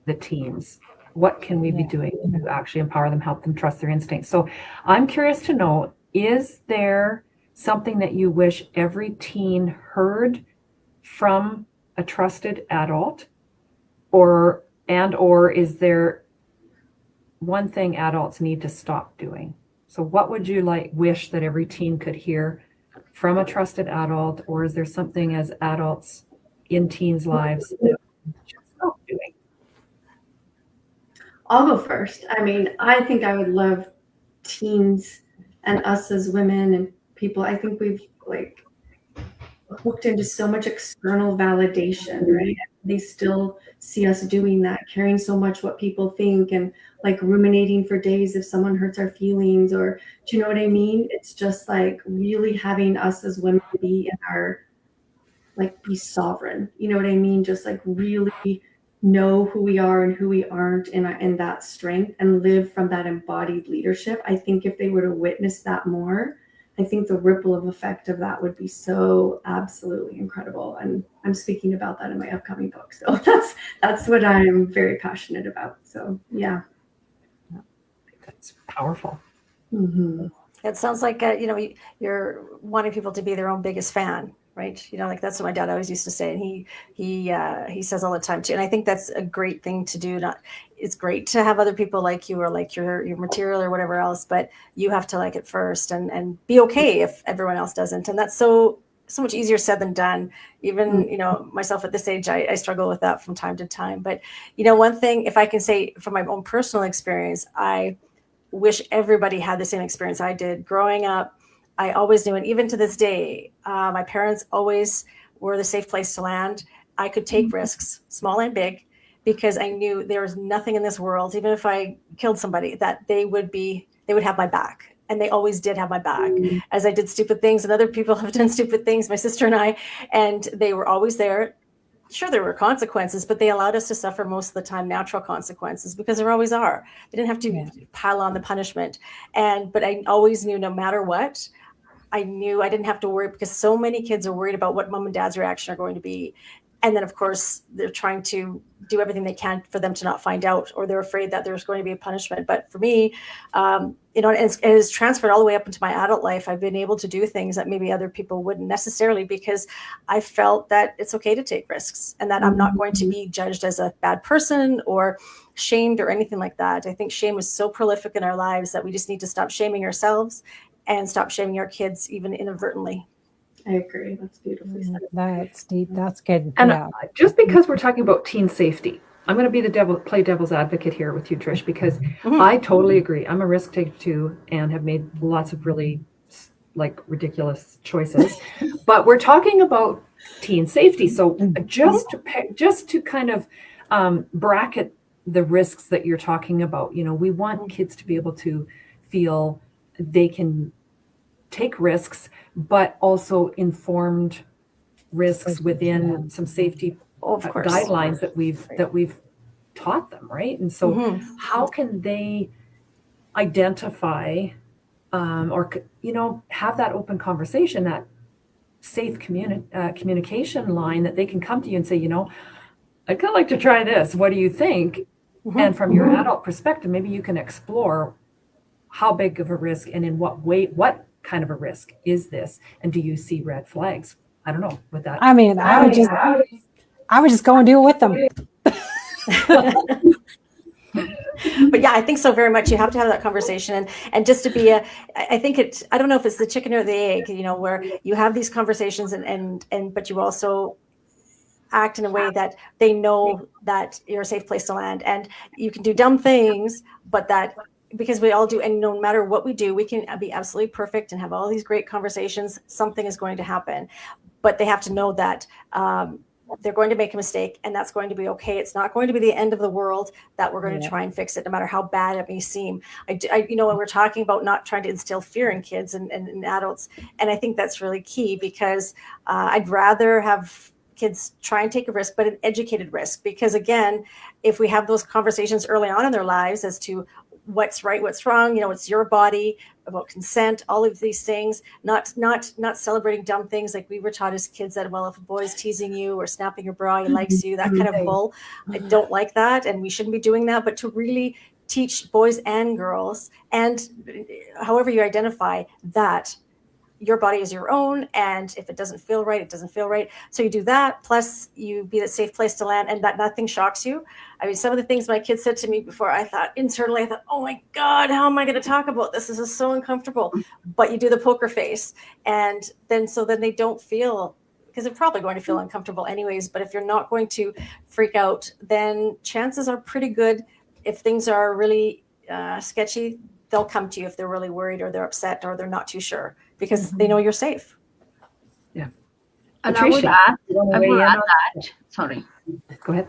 the teens? What can we be doing to actually empower them, help them trust their instincts? So I'm curious to know, is there something that you wish every teen heard from a trusted adult, or is there one thing adults need to stop doing? So what would you wish that every teen could hear from a trusted adult, or is there something as adults in teens' lives that we should stop doing? I'll go first. I mean, I think I would love teens and us as women and people. I think we've hooked into so much external validation, right? They still see us doing that, caring so much what people think, and ruminating for days if someone hurts our feelings, or do you know what I mean? It's just really having us as women be in our, be sovereign. You know what I mean? Just really know who we are and who we aren't in that strength, and live from that embodied leadership. I think if they were to witness that more, I think the ripple of effect of that would be so absolutely incredible. And I'm speaking about that in my upcoming book. So that's what I'm very passionate about. So yeah. That's powerful. It sounds like, you're wanting people to be their own biggest fan, right? That's what my dad always used to say. And he says all the time too. And I think that's a great thing to do. It's great to have other people like you, or like your material or whatever else, but you have to like it first and be okay if everyone else doesn't. And that's so much easier said than done. Even, myself at this age, I struggle with that from time to time. But, one thing, if I can say from my own personal experience, I wish everybody had the same experience I did growing up. I always knew, and even to this day, my parents always were the safe place to land. I could take risks, small and big, because I knew there was nothing in this world, even if I killed somebody, that they would have my back. And they always did have my back, as I did stupid things, and other people have done stupid things, my sister and I, and they were always there. Sure, there were consequences, but they allowed us to suffer most of the time natural consequences, because there always are. They didn't have to pile on the punishment. But I always knew, no matter what, I knew I didn't have to worry, because so many kids are worried about what mom and dad's reaction are going to be. And then, of course, they're trying to do everything they can for them to not find out, or they're afraid that there's going to be a punishment. But for me, it has transferred all the way up into my adult life. I've been able to do things that maybe other people wouldn't necessarily, because I felt that it's okay to take risks, and that I'm not going to be judged as a bad person or shamed or anything like that. I think shame is so prolific in our lives that we just need to stop shaming ourselves and stop shaming our kids, even inadvertently. I agree. That's beautifully said. That's deep. That's good. And just because we're talking about teen safety, I'm going to be play devil's advocate here with you, Trish, because I totally agree. I'm a risk taker too, and have made lots of really ridiculous choices. But we're talking about teen safety, so just to kind of bracket the risks that you're talking about. We want kids to be able to feel they can take risks, but also informed risks within some safety guidelines that we've taught them, right? And so how can they identify or have that open conversation, that safe communication line, that they can come to you and say, I'd kind of like to try this. What do you think? And from your adult perspective, maybe you can explore how big of a risk and in what way, what kind of a risk is this? And do you see red flags? I don't know with that. I mean, I would just go and do it with them. But yeah, I think so very much. You have to have that conversation, and just to be I don't know if it's the chicken or the egg, where you have these conversations but you also act in a way that they know that you're a safe place to land, and you can do dumb things, but that, because we all do, and no matter what we do, we can be absolutely perfect and have all these great conversations. Something is going to happen, but they have to know that they're going to make a mistake, and that's going to be okay. It's not going to be the end of the world, that we're going to try and fix it, no matter how bad it may seem. When we're talking about not trying to instill fear in kids and adults, and I think that's really key, because I'd rather have kids try and take a risk, but an educated risk, because again, if we have those conversations early on in their lives as to what's right, what's wrong, it's your body, about consent, all of these things, not celebrating dumb things like we were taught as kids, that, well, if a boy's teasing you or snapping your bra, he likes you, that kind of bull. I don't like that, and we shouldn't be doing that. But to really teach boys and girls, and however you identify, that your body is your own, and if it doesn't feel right, it doesn't feel right. So you do that, plus you be that safe place to land, and that nothing shocks you. I mean, some of the things my kids said to me before, I thought, oh my God, how am I going to talk about this? This is so uncomfortable. But you do the poker face, and then they don't feel, because they're probably going to feel uncomfortable anyways. But if you're not going to freak out, then chances are pretty good, if things are really sketchy, they'll come to you if they're really worried, or they're upset, or they're not too sure, because they know you're safe. Yeah. And Patricia, I would add that. Sorry. Go ahead.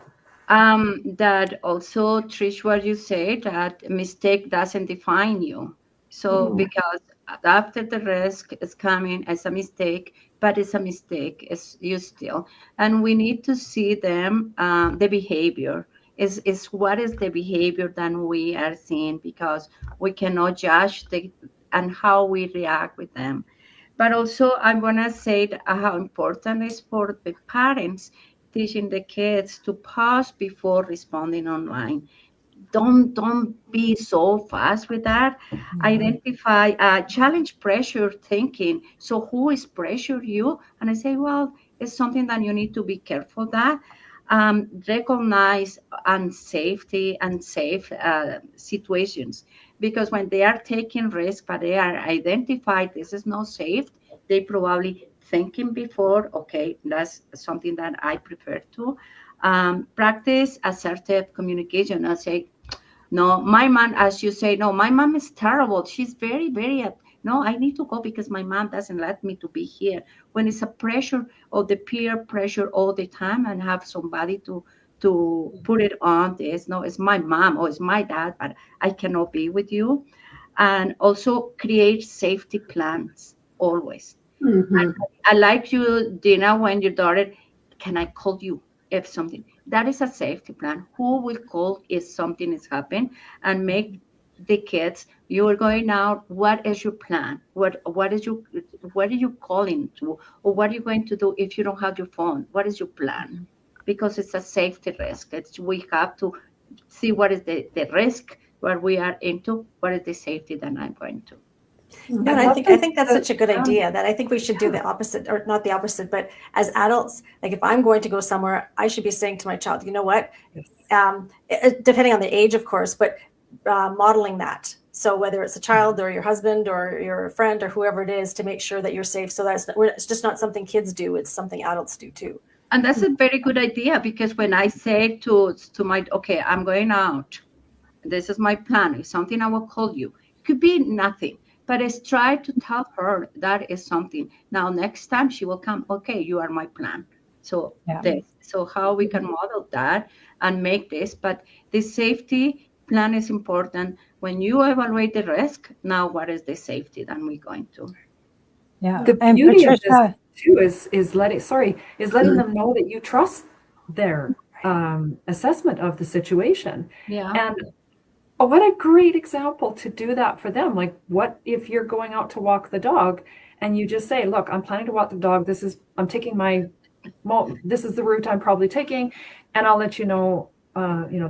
That also, Trish, what you said, that mistake doesn't define you. So because after the risk is coming as a mistake, but it's a mistake, it's you still. And we need to see them, the behavior. Is what is the behavior that we are seeing, because we cannot judge and how we react with them. But also, I want to say how important it is for the parents teaching the kids to pause before responding online. Don't be so fast with that. Identify, challenge pressure thinking. So who is pressure you? And I say, well, it's something that you need to be careful that. Recognize unsafety and safe situations, because when they are taking risk, but they are identified this is not safe, they probably thinking before, okay, that's something that I prefer to practice assertive communication. I say, no, my mom, as you say, no, my mom is terrible. She's very, very no, I need to go because my mom doesn't let me to be here. When it's a pressure or the peer pressure all the time, and have somebody to to put it on this. No, it's my mom or it's my dad, but I cannot be with you. And also create safety plans always. I like you, Dina, when your daughter, can I call you if something? That is a safety plan. Who will call if something is happening, and make the kids, you are going out, what is your plan? What are you calling to? Or what are you going to do if you don't have your phone? What is your plan? Because it's a safety risk. We have to see what is the risk, what we are into, what is the safety that I'm going to. No, I think that's such a good idea, that I think we should do the opposite, or not the opposite, but as adults, like if I'm going to go somewhere, I should be saying to my child, you know what, depending on the age, of course, but modeling that. So whether it's a child or your husband or your friend or whoever it is, to make sure that you're safe. So it's just not something kids do, it's something adults do too. And that's a very good idea, because when I say to my, okay, I'm going out, this is my plan, if something, I will call you. It could be nothing, but it's try to tell her that is something. Now, next time she will come, okay, you are my plan. So so how we can model that and make this, but the safety plan is important. When you evaluate the risk, now what is the safety that we're going to? Yeah. The beauty of this too is letting them know that you trust their assessment of the situation. Yeah. And what a great example to do that for them. Like, what if you're going out to walk the dog and you just say, look, I'm planning to walk the dog. This is the route I'm probably taking, and I'll let you know,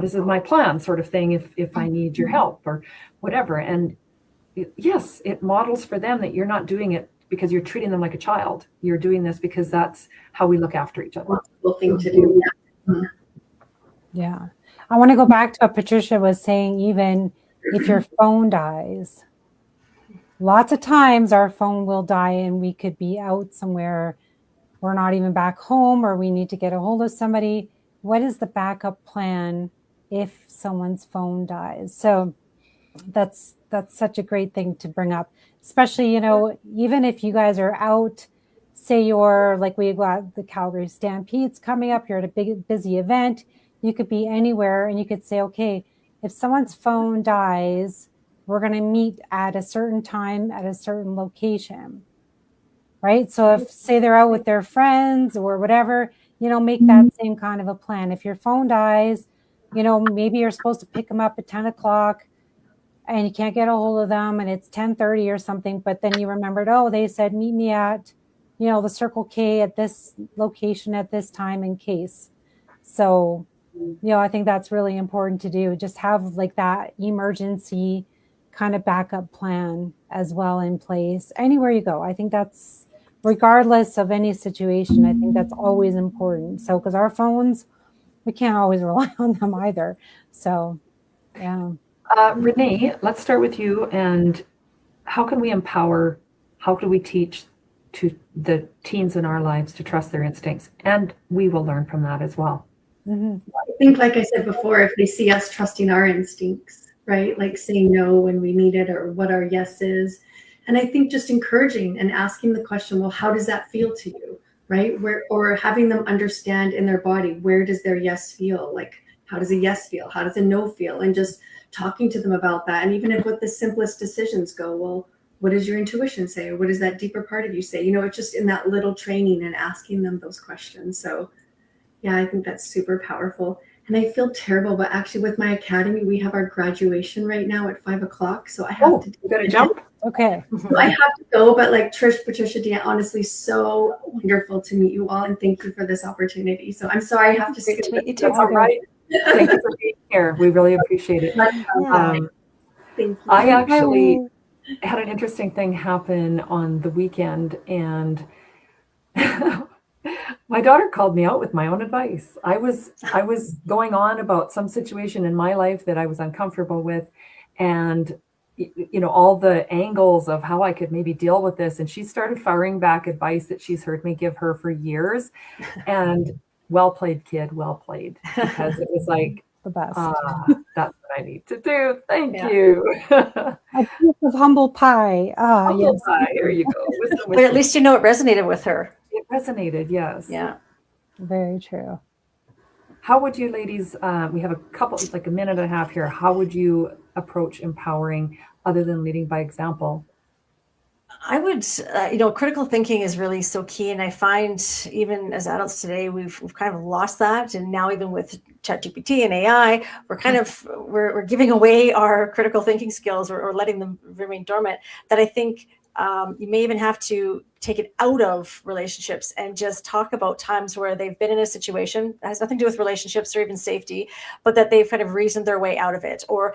this is my plan, sort of thing, if I need your help or whatever. And yes, it models for them that you're not doing it because you're treating them like a child. You're doing this because that's how we look after each other. Thing to do. Yeah. I want to go back to what Patricia was saying, even if your phone dies. Lots of times our phone will die and we could be out somewhere. We're not even back home, or we need to get a hold of somebody. What is the backup plan if someone's phone dies? So that's such a great thing to bring up, especially, even if you guys are out, say you're like, we got the Calgary Stampede's coming up, you're at a big, busy event. You could be anywhere, and you could say, okay, if someone's phone dies, we're going to meet at a certain time at a certain location, right? So if, say, they're out with their friends or whatever, make that same kind of a plan. If your phone dies, maybe you're supposed to pick them up at 10 o'clock and you can't get a hold of them and it's 10:30 or something, but then you remembered, they said, meet me at, the Circle K at this location at this time in case. So, I think that's really important to do. Just have like that emergency kind of backup plan as well in place anywhere you go. I think that's, regardless of any situation, I think that's always important. So, because our phones, we can't always rely on them either. So, yeah. Renae, let's start with you. And how can we empower, how can we teach to the teens in our lives to trust their instincts? And we will learn from that as well. I think, like I said before, if they see us trusting our instincts, right? Like saying no when we need it, or what our yes is. And I think just encouraging and asking the question, well, how does that feel to you, right? Or having them understand in their body, where does their yes feel? Like, how does a yes feel? How does a no feel? And just talking to them about that. And even if with the simplest decisions go, well, what does your intuition say? Or what does that deeper part of you say? It's just in that little training and asking them those questions. So yeah, I think that's super powerful. And I feel terrible, but actually with my academy, we have our graduation right now at 5 o'clock. So I have to you gotta jump. Okay. So I have to go, but like Trish, Patricia, Dina, honestly, so wonderful to meet you all, and thank you for this opportunity. So I'm sorry I have to Great to meet you too. That's all right. Thank you for being here. We really appreciate it. Thank you. I actually had an interesting thing happen on the weekend, and my daughter called me out with my own advice. I was going on about some situation in my life that I was uncomfortable with, and all the angles of how I could maybe deal with this. And she started firing back advice that she's heard me give her for years. And well played, kid, well played. Because it was like, the best. That's what I need to do. Thank you. A piece of humble pie. Humble Yes. pie. There you go. But at least it resonated with her. It resonated, yes. Yeah. Very true. How would you ladies, we have a couple, like a minute and a half here. How would you approach empowering other than leading by example? I would, critical thinking is really so key. And I find even as adults today, we've kind of lost that. And now even with ChatGPT and AI, we're kind of, we're giving away our critical thinking skills or letting them remain dormant, that I think you may even have to take it out of relationships and just talk about times where they've been in a situation that has nothing to do with relationships or even safety, but that they've kind of reasoned their way out of it. Or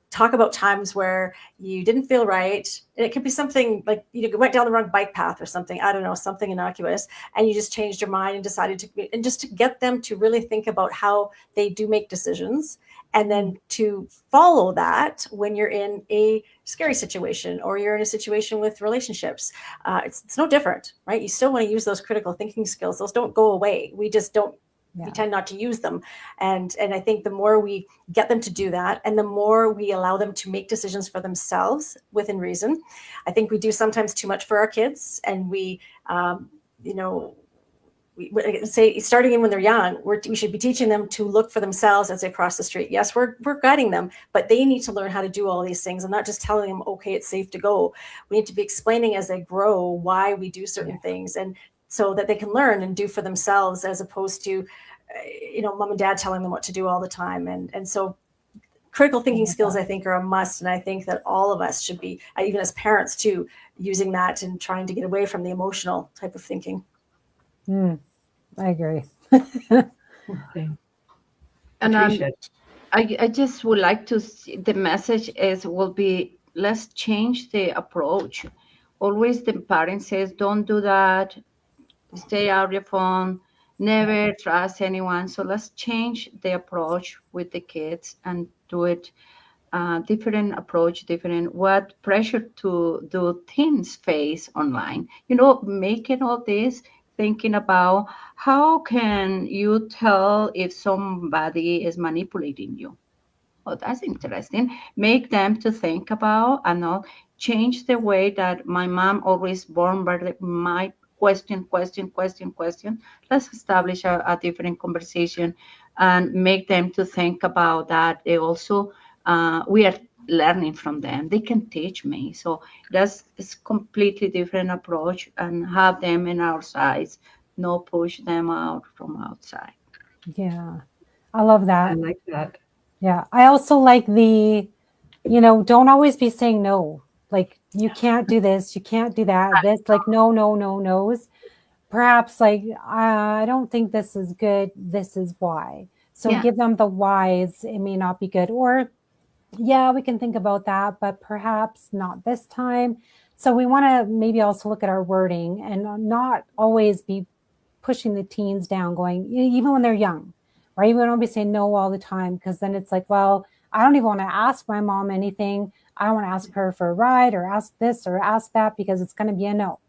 talk about times where you didn't feel right. And it could be something like you went down the wrong bike path or something, I don't know, something innocuous, and you just changed your mind and decided to, and just to get them to really think about how they do make decisions, and then to follow that when you're in a scary situation or you're in a situation with relationships. It's no different, right? You still want to use those critical thinking skills. Those don't go away. We just don't, we tend not to use them. And I think the more we get them to do that, and the more we allow them to make decisions for themselves within reason. I think we do sometimes too much for our kids, and we say, starting in when they're young, we should be teaching them to look for themselves as they cross the street. Yes, we're guiding them, but they need to learn how to do all these things, and not just telling them, okay, it's safe to go. We need to be explaining as they grow why we do certain things, and so that they can learn and do for themselves, as opposed to, mom and dad telling them what to do all the time. And so critical thinking skills, I think, are a must. And I think that all of us should be, even as parents too, using that and trying to get away from the emotional type of thinking. I agree. Okay. And I just would like to see, the message will be, let's change the approach. Always the parent says, don't do that, stay out of your phone, never trust anyone. So let's change the approach with the kids and do it different approach, different what pressure to do things face online. Making all this, thinking about how can you tell if somebody is manipulating you. Oh, that's interesting. Make them to think about and not change the way that my mom always bombarded my question. Let's establish a different conversation and make them to think about that. They also, we are learning from them. They can teach me. So that's completely different approach, and have them in our sides, not push them out from outside. Yeah, I love that. I like that. Yeah, I also like the, don't always be saying no. Like, you can't do this, you can't do that. This, like, no's. Perhaps like, I don't think this is good. This is why. So give them the whys. It may not be good, or we can think about that, but perhaps not this time. So we want to maybe also look at our wording and not always be pushing the teens down, going, even when they're young, right? We don't be saying no all the time, because then it's like, well, I don't even want to ask my mom anything. I don't want to ask her for a ride or ask this or ask that, because it's going to be a no.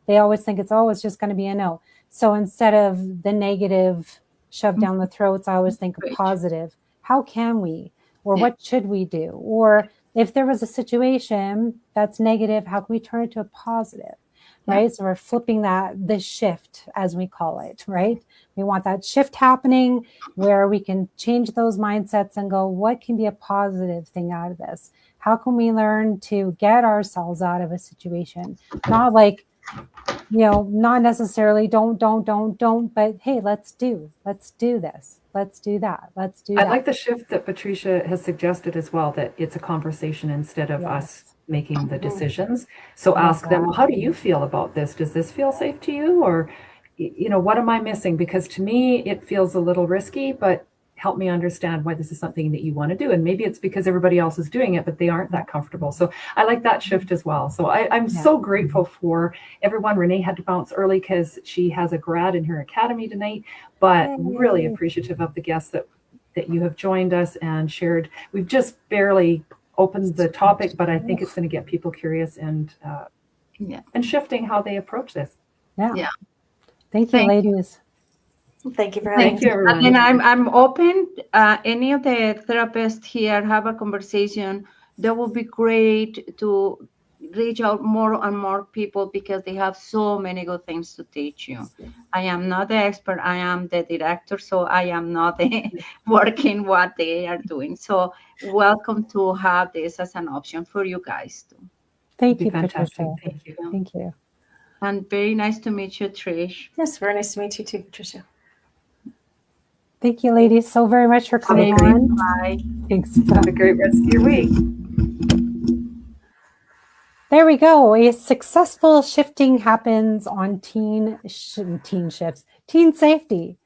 They always think it's always just going to be a no. So instead of the negative shoved down the throats, I always think of positive. How can we? Or what should we do? Or if there was a situation that's negative, how can we turn it to a positive? Right? So we're flipping the shift, as we call it, right? We want that shift happening where we can change those mindsets and go, what can be a positive thing out of this? How can we learn to get ourselves out of a situation? Not like, not necessarily don't, but hey, let's do this. Let's do that. Let's do that. I like the shift that Patricia has suggested as well, that it's a conversation instead of us making the decisions. So ask them, how do you feel about this? Does this feel safe to you? Or, what am I missing? Because to me, it feels a little risky, but help me understand why this is something that you want to do. And maybe it's because everybody else is doing it, but they aren't that comfortable. So I like that shift as well. So I'm so grateful for everyone. Renae had to bounce early because she has a grad in her academy tonight, but really appreciative of the guests that you have joined us and shared. We've just barely opened the topic, but I think it's going to get people curious and shifting how they approach this. Yeah. Thank you, ladies. Thank you for having me. Thank you, everyone. And I'm open. Any of the therapists here have a conversation. That would be great to, reach out more and more people because they have so many good things to teach you. I am not the expert. I am the director, so I am not working what they are doing. So welcome to have this as an option for you guys too. Thank you, fantastic. Patricia. Thank you. Thank you. And very nice to meet you, Trish. Yes, very nice to meet you too, Patricia. Thank you, ladies, so very much for coming on. Bye. Thanks. Have a great rest of your week. There we go. A successful shifting happens on teen safety.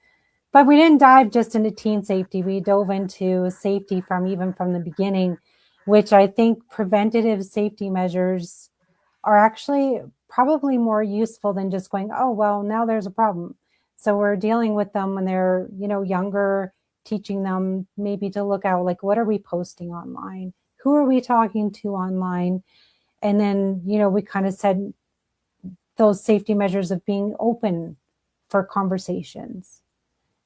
But we didn't dive just into teen safety. We dove into safety from the beginning, which I think preventative safety measures are actually probably more useful than just going, oh, well, now there's a problem. So we're dealing with them when they're, younger, teaching them maybe to look out, like, what are we posting online? Who are we talking to online? And then, we kind of said those safety measures of being open for conversations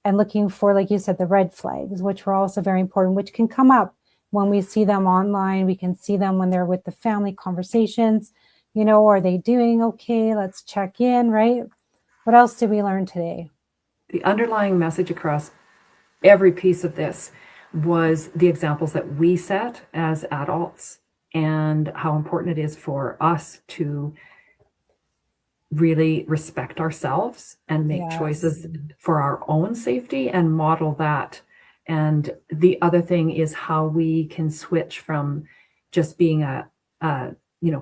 and looking for, like you said, the red flags, which were also very important, which can come up when we see them online. We can see them when they're with the family conversations. Are they doing okay? Let's check in, right? What else did we learn today? The underlying message across every piece of this was the examples that we set as adults and how important it is for us to really respect ourselves and make choices for our own safety and model that. And the other thing is how we can switch from just being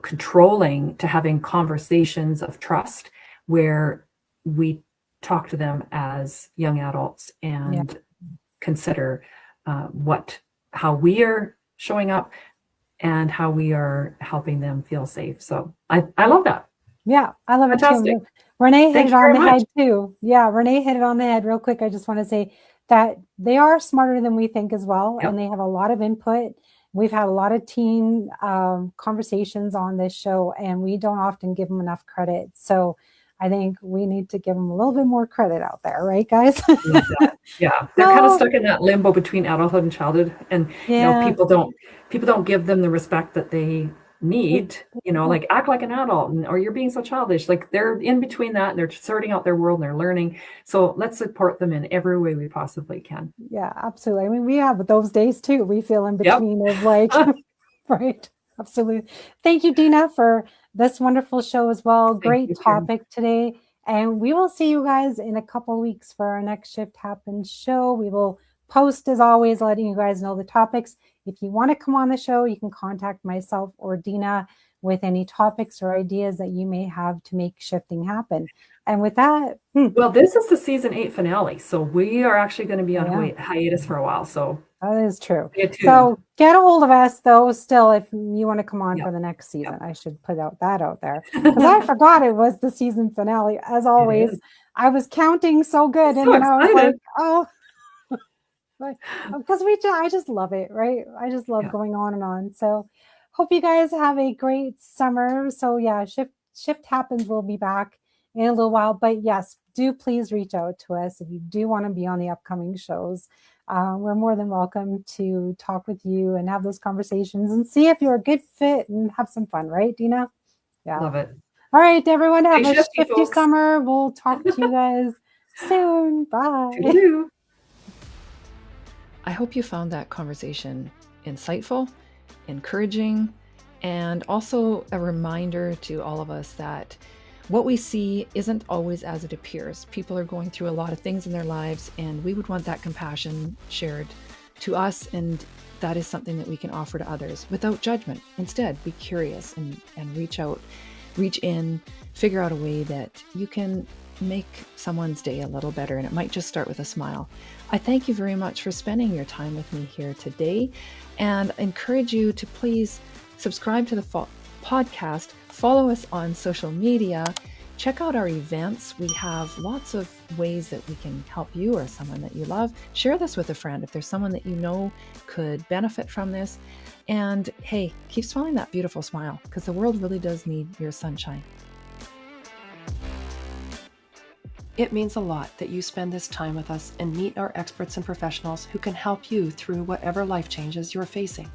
controlling to having conversations of trust where we talk to them as young adults and consider how we are showing up and how we are helping them feel safe. So I love that. Yeah, I love Fantastic. it too. Renae hit it on the head too. Yeah, Renae hit it on the head real quick. I just want to say that they are smarter than we think as well. And they have a lot of input. We've had a lot of teen conversations on this show, and we don't often give them enough credit. So I think we need to give them a little bit more credit out there, right, guys? Yeah, they're kind of stuck in that limbo between adulthood and childhood, and people don't give them the respect that they need. Like, act like an adult, or you're being so childish. Like, they're in between that, and they're sorting out their world and they're learning. So let's support them in every way we possibly can. Yeah, absolutely. I mean, we have those days too. We feel in between of like, right. Absolutely. Thank you, Dina, for this wonderful show as well. Great topic today. And we will see you guys in a couple of weeks for our next Shift Happens show. We will post, as always, letting you guys know the topics. If you want to come on the show, you can contact myself or Dina with any topics or ideas that you may have to make shifting happen. And with that... Well, this is the season 8 finale. So we are actually going to be on hiatus for a while. So that is true. So get a hold of us, though, still, if you want to come on for the next season. I should put that out there. Because I forgot it was the season finale. As always, I was counting so good. And then I was like, oh... because I just love it, right? I just love going on and on. So hope you guys have a great summer. So Shift Happens. We'll be back in a little while, but yes, do please reach out to us if you do want to be on the upcoming shows. We're more than welcome to talk with you and have those conversations and see if you're a good fit and have some fun, right, Dina? Yeah, love it. All right, everyone, have a shifty summer. We'll talk to you guys soon. Bye. I hope you found that conversation insightful, encouraging, and also a reminder to all of us that what we see isn't always as it appears. People are going through a lot of things in their lives, and we would want that compassion shared to us, and that is something that we can offer to others without judgment. Instead, be curious and reach out, reach in, figure out a way that you can make someone's day a little better, and it might just start with a smile. I thank you very much for spending your time with me here today, and encourage you to please subscribe to the podcast, follow us on social media, check out our events. We have lots of ways that we can help you or someone that you love. Share this with a friend if there's someone that you know could benefit from this. And hey, keep smiling that beautiful smile, because the world really does need your sunshine. It means a lot that you spend this time with us and meet our experts and professionals who can help you through whatever life changes you're facing.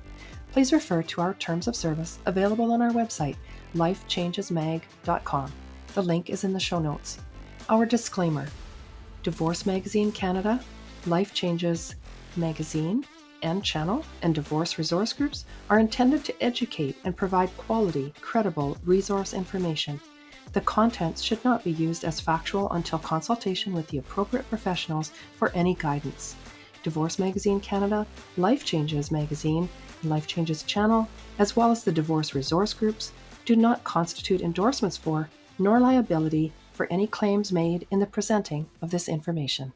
please refer to our terms of service available on our website, lifechangesmag.com. The link is in the show notes. Our disclaimer: Divorce Magazine Canada, Life Changes Magazine and channel, and divorce resource groups are intended to educate and provide quality, credible resource information. The contents should not be used as factual until consultation with the appropriate professionals for any guidance. Divorce Magazine Canada, Life Changes Magazine, and Life Changes channel, as well as the divorce resource groups, do not constitute endorsements for, nor liability for any claims made in the presenting of this information.